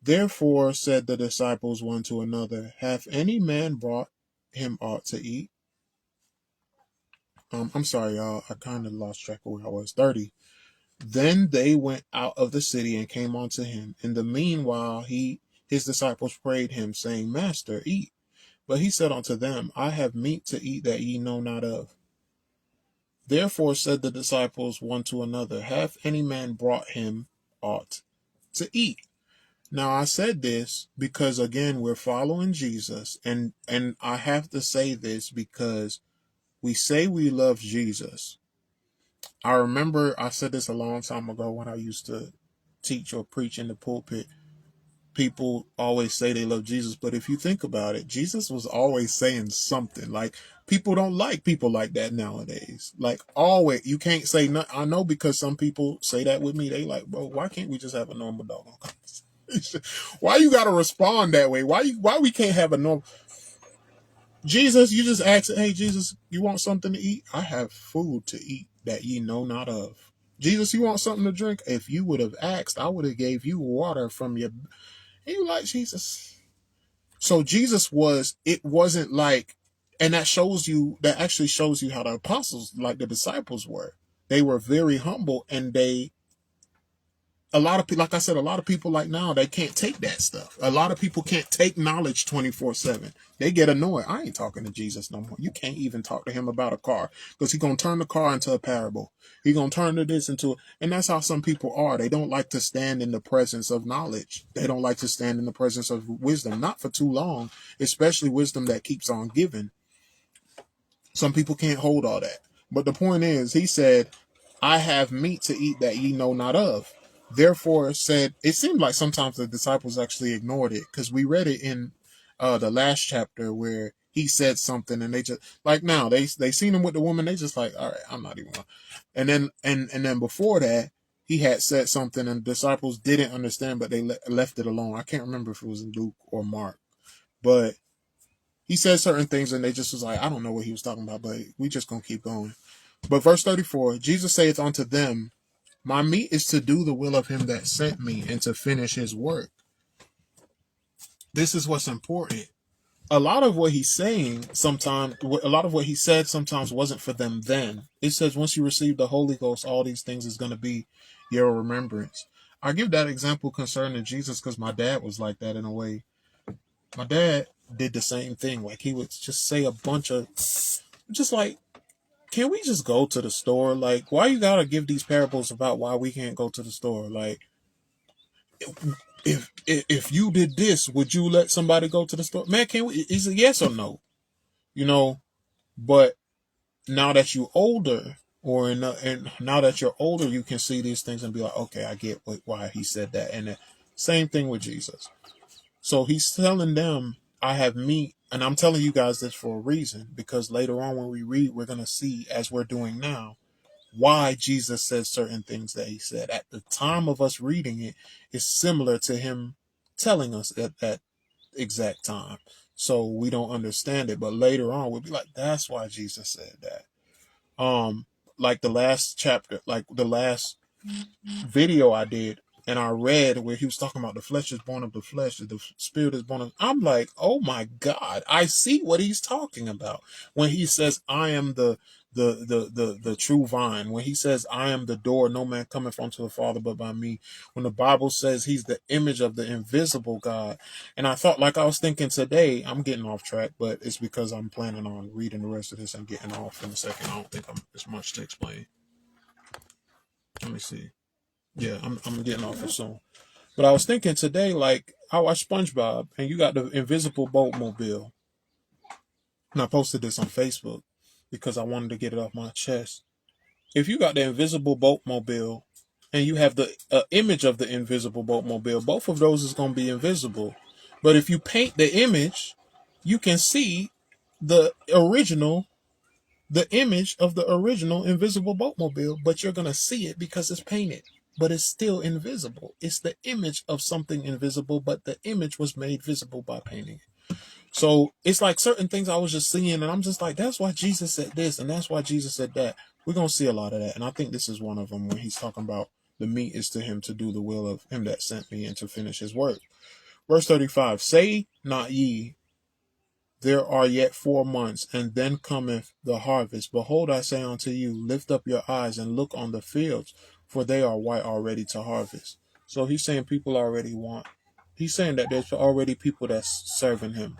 Therefore said the disciples one to another, hath any man brought him aught to eat? I'm sorry, y'all. I kind of lost track of where I was. 30. Then they went out of the city and came unto him. In the meanwhile, his disciples prayed him, saying, Master, eat. But he said unto them, I have meat to eat that ye know not of. Therefore said the disciples one to another, hath any man brought him aught to eat? Now I said this because again we're following Jesus, and I have to say this because we say we love Jesus. I remember I said this a long time ago when I used to teach or preach in the pulpit. People always say they love Jesus, but if you think about it, Jesus was always saying something. Like, people don't like people like that nowadays. Like, always, you can't say no. I know, because some people say that with me. They like, bro, why can't we just have a normal dog on conversation? Why you gotta respond that way? Why we can't have a normal Jesus? You just ask, hey Jesus, you want something to eat? I have food to eat that ye know not of. Jesus, you want something to drink? If you would have asked, I would have gave you water from your. And you like Jesus. So Jesus it wasn't like, and that actually shows you how the apostles, like the disciples were. They were very humble, and a lot of people, like I said, a lot of people like now, they can't take that stuff. A lot of people can't take knowledge 24/7. They get annoyed. I ain't talking to Jesus no more. You can't even talk to him about a car, because he's going to turn the car into a parable. He's going to turn this into, and that's how some people are. They don't like to stand in the presence of knowledge. They don't like to stand in the presence of wisdom, not for too long, especially wisdom that keeps on giving. Some people can't hold all that. But the point is, he said, I have meat to eat that ye know not of. Therefore said, it seemed like sometimes the disciples actually ignored it, because we read it in the last chapter where he said something, and they just, like, now they seen him with the woman, they just like, all right, I'm not even gonna. And then and then before that, he had said something and the disciples didn't understand, but they left it alone. I can't remember if it was in Luke or Mark, but he said certain things and they just was like, I don't know what he was talking about, but we just gonna keep going. But verse 34, Jesus saith unto them, my meat is to do the will of him that sent me and to finish his work. This is what's important. A lot of what he's saying sometimes, a lot of what he said sometimes wasn't for them then. It says once you receive the Holy Ghost, all these things is going to be your remembrance. I give that example concerning Jesus because my dad was like that in a way. My dad, did the same thing. Like he would just say a bunch of, just like, can we just go to the store? Like, why you gotta give these parables about why we can't go to the store? Like, if you did this, would you let somebody go to the store? Man, can we? Is it yes or no? You know, but now that you're older, and now that you're older, you can see these things and be like, okay, I get why he said that. And the same thing with Jesus. So he's telling them, I have meat, and I'm telling you guys this for a reason, because later on when we read, we're going to see, as we're doing now, why Jesus said certain things that he said. At the time of us reading it, is similar to him telling us at that exact time. So we don't understand it, but later on we'll be like, that's why Jesus said that. Like the last chapter, like the last video I did, and I read where he was talking about the flesh is born of the flesh, the spirit is born of. I'm like, oh my God, I see what he's talking about when he says, I am the true vine. When he says, I am the door, no man cometh unto the Father but by me. When the Bible says he's the image of the invisible God. And I thought, like I was thinking today, I'm getting off track, but it's because I'm planning on reading the rest of this and getting off in a second. I don't think there's much to explain. Let me see. Yeah, I'm getting off it soon. But I was thinking today, like, I watched SpongeBob, and you got the invisible boat mobile. And I posted this on Facebook because I wanted to get it off my chest. If you got the invisible boat mobile and you have the image of the invisible boat mobile, both of those is going to be invisible. But if you paint the image, you can see the image of the original invisible boatmobile, but you're going to see it because it's painted, but it's still invisible. It's the image of something invisible, but the image was made visible by painting it. So it's like certain things I was just seeing, and I'm just like, that's why Jesus said this, and that's why Jesus said that. We're going to see a lot of that. And I think this is one of them when he's talking about the meat is to him to do the will of him that sent me and to finish his work. Verse 35, say not ye, there are yet 4 months, and then cometh the harvest. Behold, I say unto you, lift up your eyes and look on the fields, for they are white already to harvest. So he's saying people already want. He's saying that there's already people that's serving him.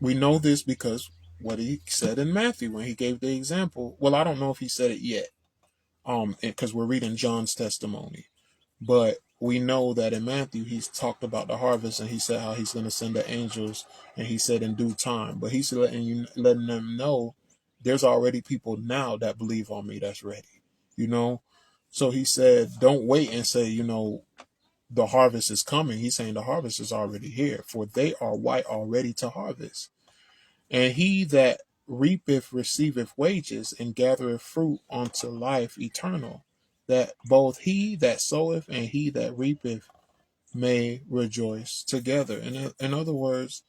We know this because what he said in Matthew when he gave the example. Well, I don't know if he said it yet, because we're reading John's testimony. But we know that in Matthew, he's talked about the harvest, and he said how he's going to send the angels, and he said in due time. But he's letting them know there's already people now that believe on me that's ready, you know? So he said, don't wait and say, the harvest is coming. He's saying the harvest is already here, for they are white already to harvest. And he that reapeth receiveth wages, and gathereth fruit unto life eternal, that both he that soweth and he that reapeth may rejoice together. In other words,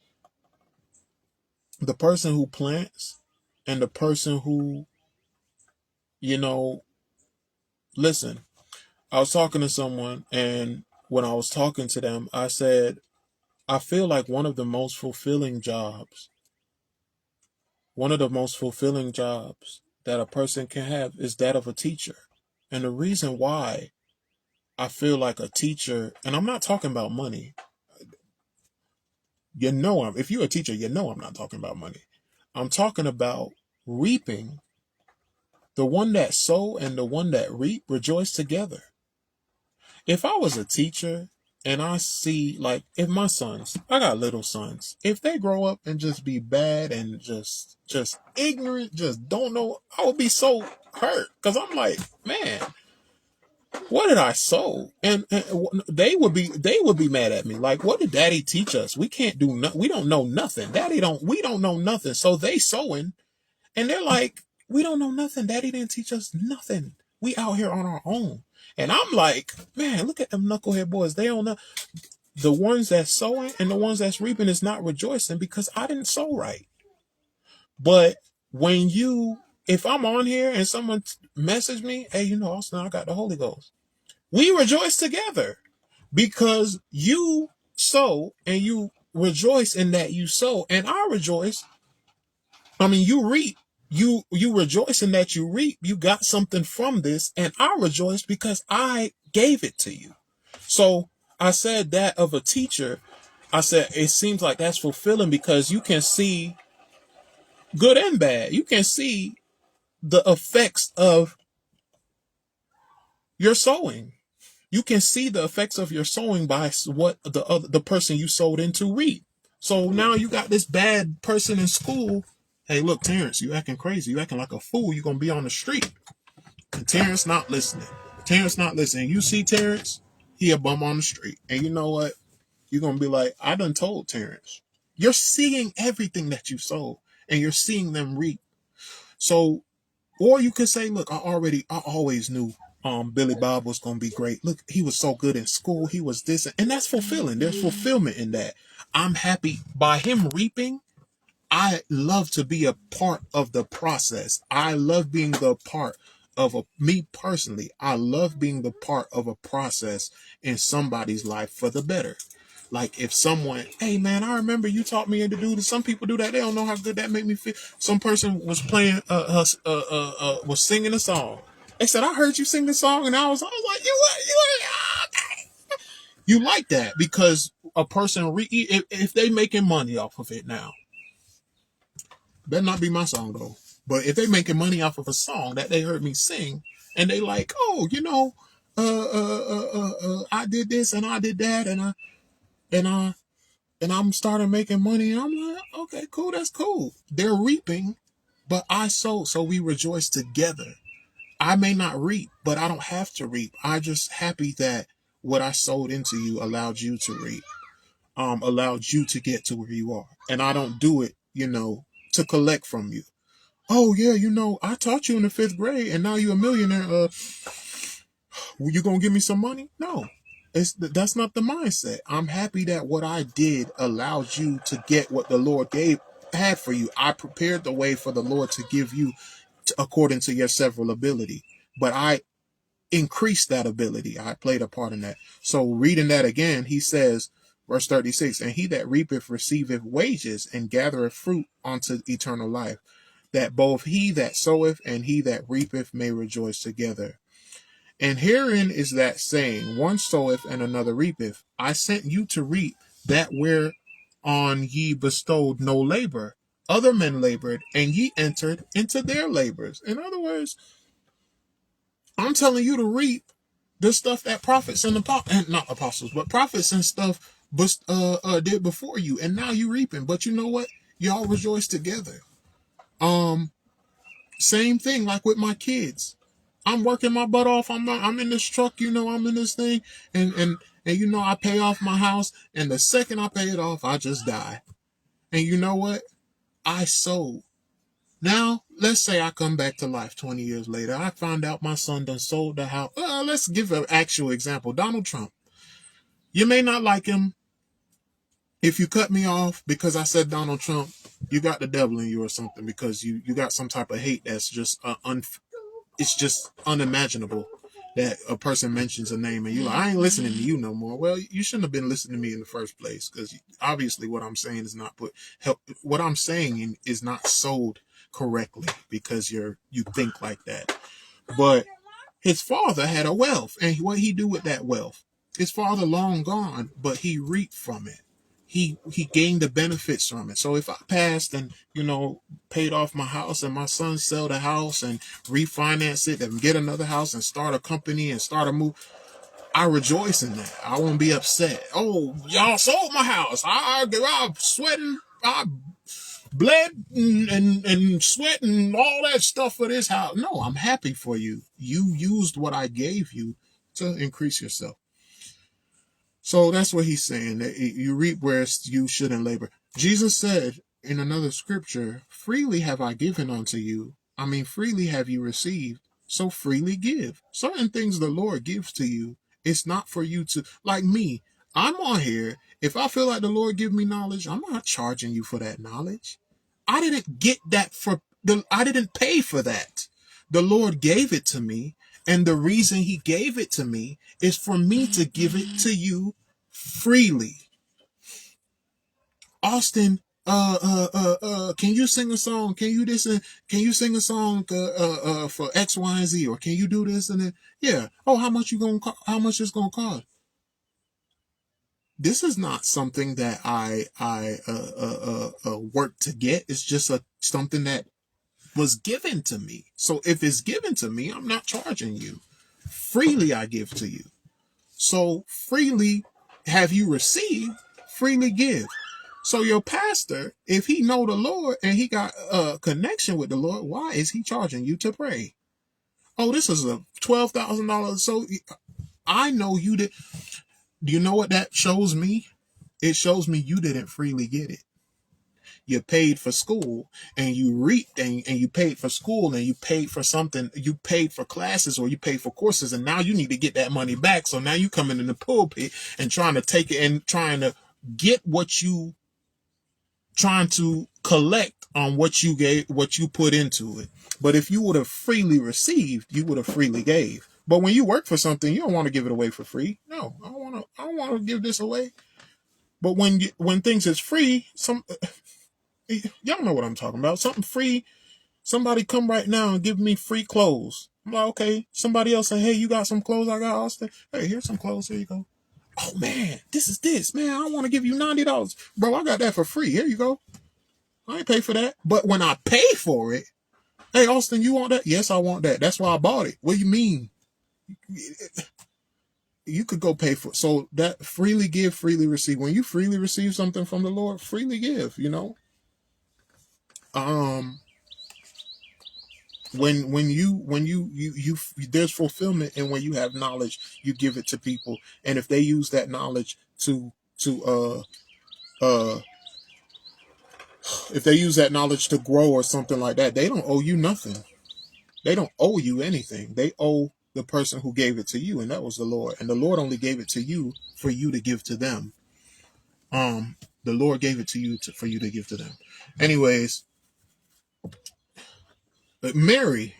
the person who plants and the person who, listen, I was talking to someone, and when I was talking to them, I said, I feel like one of the most fulfilling jobs that a person can have is that of a teacher. And the reason why I feel like a teacher, and I'm not talking about money. If you're a teacher, I'm not talking about money. I'm talking about reaping. The one that sow and the one that reap rejoice together. If I was a teacher and I see, like, if my sons, I got little sons, if they grow up and just be bad and just ignorant, just don't know, I would be so hurt, because I'm like, man, what did I sow? And they would be mad at me. Like, what did Daddy teach us? We can't do nothing. We don't know nothing. We don't know nothing. So they sowing, and they're like, we don't know nothing. Daddy didn't teach us nothing. We out here on our own. And I'm like, man, look at them knucklehead boys. They don't know. The ones that's sowing and the ones that's reaping is not rejoicing because I didn't sow right. But if I'm on here and someone message me, hey, Austin, I got the Holy Ghost. We rejoice together because you sow and you rejoice in that you sow, and I rejoice. I mean, you reap. You rejoice in that you reap. You got something from this, and I rejoice because I gave it to you. So I said that of a teacher, I said it seems like that's fulfilling because you can see good and bad. You can see the effects of your sowing. You can see the effects of your sowing by what the person you sowed into reap. So now you got this bad person in school. Hey, look, Terrence, you acting crazy. You acting like a fool. You're gonna be on the street. And Terrence not listening. Terrence not listening. You see Terrence, he a bum on the street. And you know what? You're gonna be like, I done told Terrence. You're seeing everything that you sowed, and you're seeing them reap. So, or you could say, look, I always knew Billy Bob was gonna be great. Look, he was so good in school. He was this, and that's fulfilling. There's fulfillment in that. I'm happy by him reaping. I love to be a part of the process. I love being the part of me personally. I love being the part of a process in somebody's life for the better. Like if someone, hey man, I remember you taught me to do this. Some people do that. They don't know how good that made me feel. Some person was playing, was singing a song. They said, I heard you sing the song, and I was like, you like that because a person, if they making money off of it now, better not be my song though. But if they making money off of a song that they heard me sing, and they like, oh, I did this and I did that, and I and I'm starting making money, and I'm like, okay, cool, that's cool. They're reaping, but I sow, so we rejoice together. I may not reap, but I don't have to reap. I just happy that what I sowed into you allowed you to reap, allowed you to get to where you are, and I don't do it, to collect from you. Oh yeah, I taught you in the 5th grade, and now you're a millionaire. You gonna give me some money? No, that's not the mindset. I'm happy that what I did allowed you to get what the Lord had for you. I prepared the way for the Lord to give you according to your several ability, but I increased that ability. I played a part in that. So reading that again, he says, verse 36, and he that reapeth receiveth wages and gathereth fruit unto eternal life, that both he that soweth and he that reapeth may rejoice together. And herein is that saying, one soweth and another reapeth. I sent you to reap that whereon ye bestowed no labor. Other men labored, and ye entered into their labors. In other words, I'm telling you to reap the stuff that prophets and not apostles, but prophets and stuff did before you, and now you reaping. But you know what? Y'all rejoice together. Same thing like with my kids. I'm working my butt off. I'm in this truck, I'm in this thing, and I pay off my house, and the second I pay it off, I just die. And you know what? I sold. Now, let's say I come back to life 20 years later. I find out my son done sold the house. Let's give an actual example. Donald Trump. You may not like him. If you cut me off because I said Donald Trump, you got the devil in you or something, because you got some type of hate that's just it's just unimaginable that a person mentions a name and you're like, I ain't listening to you no more. Well, you shouldn't have been listening to me in the first place, because obviously what I'm saying is not what I'm saying is not sold correctly because you think like that. But his father had a wealth, and what he do with that wealth? His father long gone, but he reaped from it. He gained the benefits from it. So if I passed and paid off my house, and my son sell the house and refinance it and get another house and start a company and start a move, I rejoice in that. I won't be upset. Oh, y'all sold my house. I'm sweating. I bled and sweat and all that stuff for this house. No, I'm happy for you. You used what I gave you to increase yourself. So that's what he's saying, that you reap where you shouldn't labor. Jesus said in another scripture, freely have I given unto you. I mean, freely have you received, so freely give. Certain things the Lord gives to you, it's not for you to, like me, I'm on here. If I feel like the Lord give me knowledge, I'm not charging you for that knowledge. I didn't get that I didn't pay for that. The Lord gave it to me. And the reason he gave it to me is for me to give it to you freely. Austin, can you sing a song? Can you sing a song for X, Y, and Z? Or can you do this and then? Yeah. Oh, how much it's gonna cost? This is not something that I work to get. It's just something that was given to me. So if it's given to me, I'm not charging you. Freely I give to you. So freely have you received, freely give. So your pastor, if he know the Lord and he got a connection with the Lord, why is he charging you to pray? Oh, this is a $12,000. So I know you did. Do you know what that shows me? It shows me you didn't freely get it. You paid for school and and you paid for school and you paid for something, you paid for classes or you paid for courses, and now you need to get that money back. So now you coming in the pulpit and trying to take it and trying to get what you trying to collect on what you gave, what you put into it. But if you would have freely received, you would have freely gave. But when you work for something, you don't want to give it away for free. No, I don't want to give this away. But when things is free, y'all know what I'm talking about. Something free. Somebody come right now and give me free clothes. I'm like, okay. Somebody else say, hey, you got some clothes? I got Austin. Hey, here's some clothes. Here you go. Oh man, this is this. Man, I want to give you $90. Bro, I got that for free. Here you go. I ain't pay for that. But when I pay for it, hey, Austin, you want that? Yes, I want that. That's why I bought it. What do you mean? You could go pay for it. So that freely give, freely receive. When you freely receive something from the Lord, freely give, you know? Um, when you there's fulfillment, and when you have knowledge, you give it to people. And if they use that knowledge to if they use that knowledge to grow or something like that, they don't owe you nothing. They don't owe you anything. They owe the person who gave it to you, and that was the Lord. And the Lord only gave it to you for you to give to them. The Lord gave it to you for you to give to them. Anyways, but Mary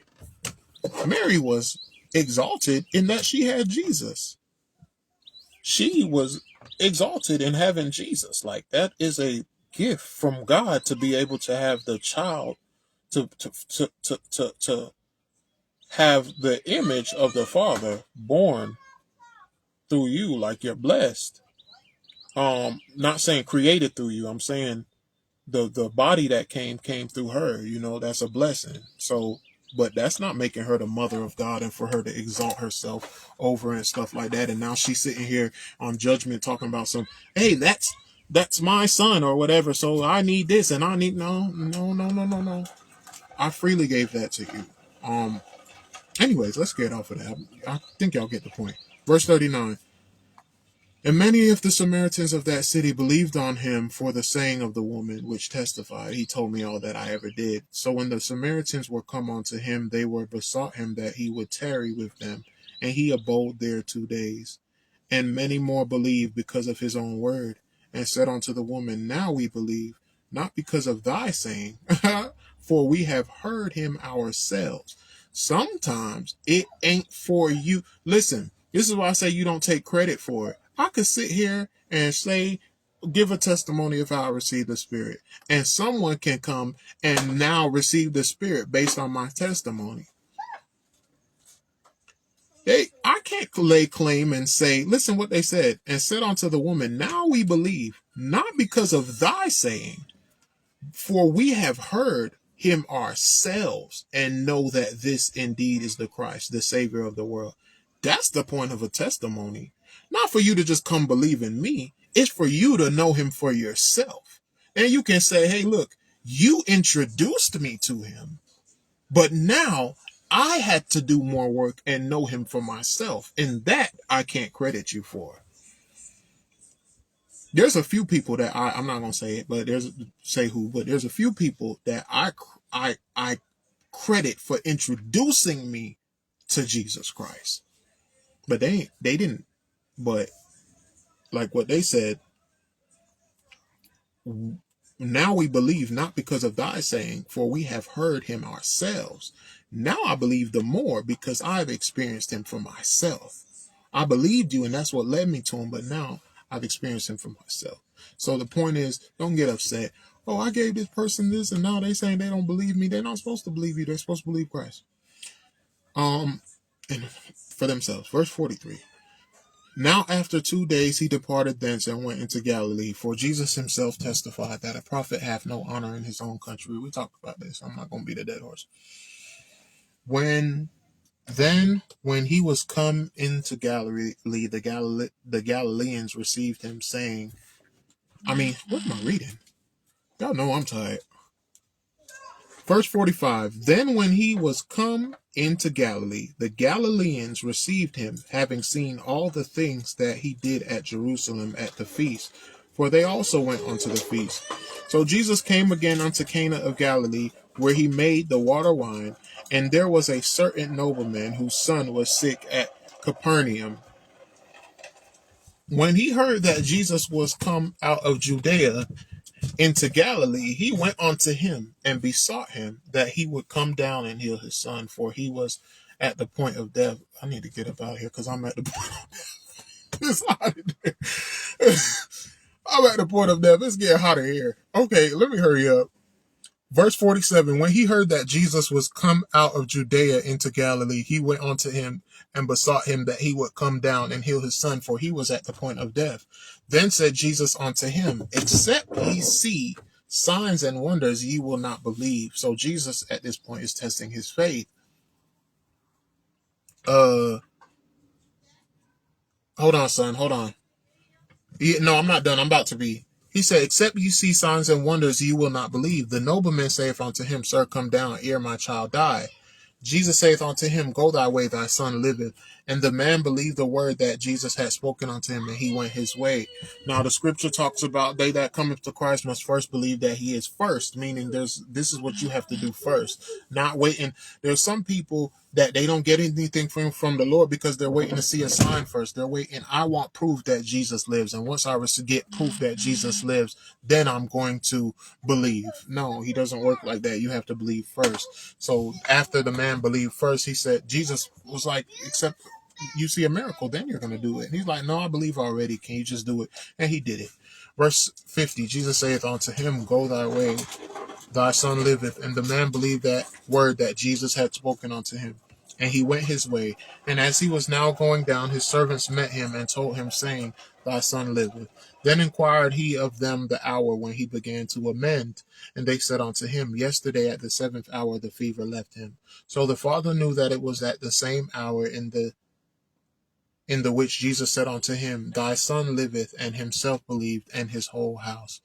was exalted in that she had Jesus. She was exalted in having Jesus. Like, that is a gift from God to be able to have the child, to have the image of the Father born through you. Like, you're blessed. Not saying created through you. I'm saying the body that came through her. You know, that's a blessing. So, but that's not making her the mother of God and for her to exalt herself over and stuff like that. And now she's sitting here on judgment talking about hey, that's my son or whatever. So I need this and I need no. I freely gave that to you. Anyways, let's get off of that. I think y'all get the point. Verse 39. And many of the Samaritans of that city believed on him for the saying of the woman, which testified, he told me all that I ever did. So when the Samaritans were come unto him, they were besought him that he would tarry with them. And he abode there 2 days. And many more believed because of his own word, and said unto the woman, now we believe, not because of thy saying, for we have heard him ourselves. Sometimes it ain't for you. Listen, this is why I say you don't take credit for it. I could sit here and say, give a testimony of how I received the Spirit, and someone can come and now receive the Spirit based on my testimony. I can't lay claim and say, listen what they said, and said unto the woman, now we believe, not because of thy saying, for we have heard him ourselves, and know that this indeed is the Christ, the Savior of the world. That's the point of a testimony. Not for you to just come believe in me. It's for you to know him for yourself. And you can say, hey, look, you introduced me to him, but now I had to do more work and know him for myself. And that I can't credit you for. There's a few people that I'm not going to say it, but there's a few people that I credit for introducing me to Jesus Christ. But they didn't. But like what they said, now we believe not because of thy saying, for we have heard him ourselves. Now I believe the more because I've experienced him for myself. I believed you, and that's what led me to him, but now I've experienced him for myself. So the point is, don't get upset. Oh, I gave this person this, and now they saying they don't believe me. They're not supposed to believe you. They're supposed to believe Christ. And for themselves. Verse 43. Now after 2 days he departed thence and went into Galilee, for Jesus himself testified that a prophet hath no honor in his own country. We talked about this. I'm not going to beat a dead horse. When he was come into Galilee, the Galileans received him, saying, what am I reading? Y'all know I'm tired. Verse 45, then when he was come into Galilee, the Galileans received him, having seen all the things that he did at Jerusalem at the feast, for they also went unto the feast. So Jesus came again unto Cana of Galilee, where he made the water wine, and there was a certain nobleman whose son was sick at Capernaum. When he heard that Jesus was come out of Judea into Galilee, he went unto him and besought him that he would come down and heal his son, for he was at the point of death. I need to get up out of here because I'm at the point of death. I'm at the point of death. It's getting hotter here. Okay, let me hurry up. Verse 47, when he heard that Jesus was come out of Judea into Galilee, he went unto him and besought him that he would come down and heal his son, for he was at the point of death. Then said Jesus unto him, except ye see signs and wonders, ye will not believe. So Jesus at this point is testing his faith. Hold on, son. Hold on. No, I'm not done. I'm about to be. He said, except you see signs and wonders, you will not believe. The nobleman saith unto him, Sir, come down ere my child die. Jesus saith unto him, go thy way, thy son liveth. And the man believed the word that Jesus had spoken unto him, and he went his way. Now the scripture talks about they that cometh to Christ must first believe that he is first, meaning this is what you have to do first, not waiting. There's some people that they don't get anything from the Lord because they're waiting to see a sign first. They're waiting. I want proof that Jesus lives. And once I was to get proof that Jesus lives, then I'm going to believe. No, he doesn't work like that. You have to believe first. So after the man believed first, he said, Jesus was like, except you see a miracle, then you're going to do it. And he's like, no, I believe already. Can you just do it? And he did it. Verse 50, Jesus saith unto him, go thy way, thy son liveth. And the man believed that word that Jesus had spoken unto him. And he went his way. And as he was now going down, his servants met him and told him, saying, thy son liveth. Then inquired he of them the hour when he began to amend. And they said unto him, yesterday at the 7th hour the fever left him. So the father knew that it was at the same hour in the which Jesus said unto him, thy son liveth, and himself believed, and his whole house.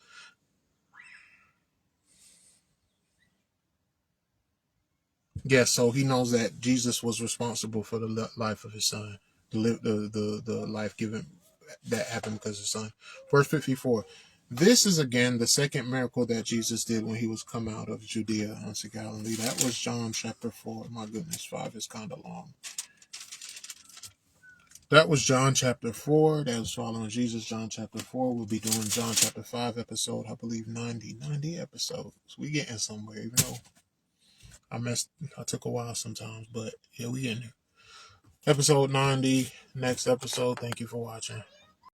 Yes, so he knows that Jesus was responsible for the life of his son, the life given that happened because of his son. Verse 54. This is again the second miracle that Jesus did when he was come out of Judea unto Galilee. That was John chapter 4. My goodness, 5 is kind of long. That was John chapter 4. That was following Jesus, John chapter 4. We'll be doing John chapter 5 episode, I believe 90 episodes. We getting somewhere, even though I took a while sometimes, but yeah, we getting there. Episode 90, next episode. Thank you for watching.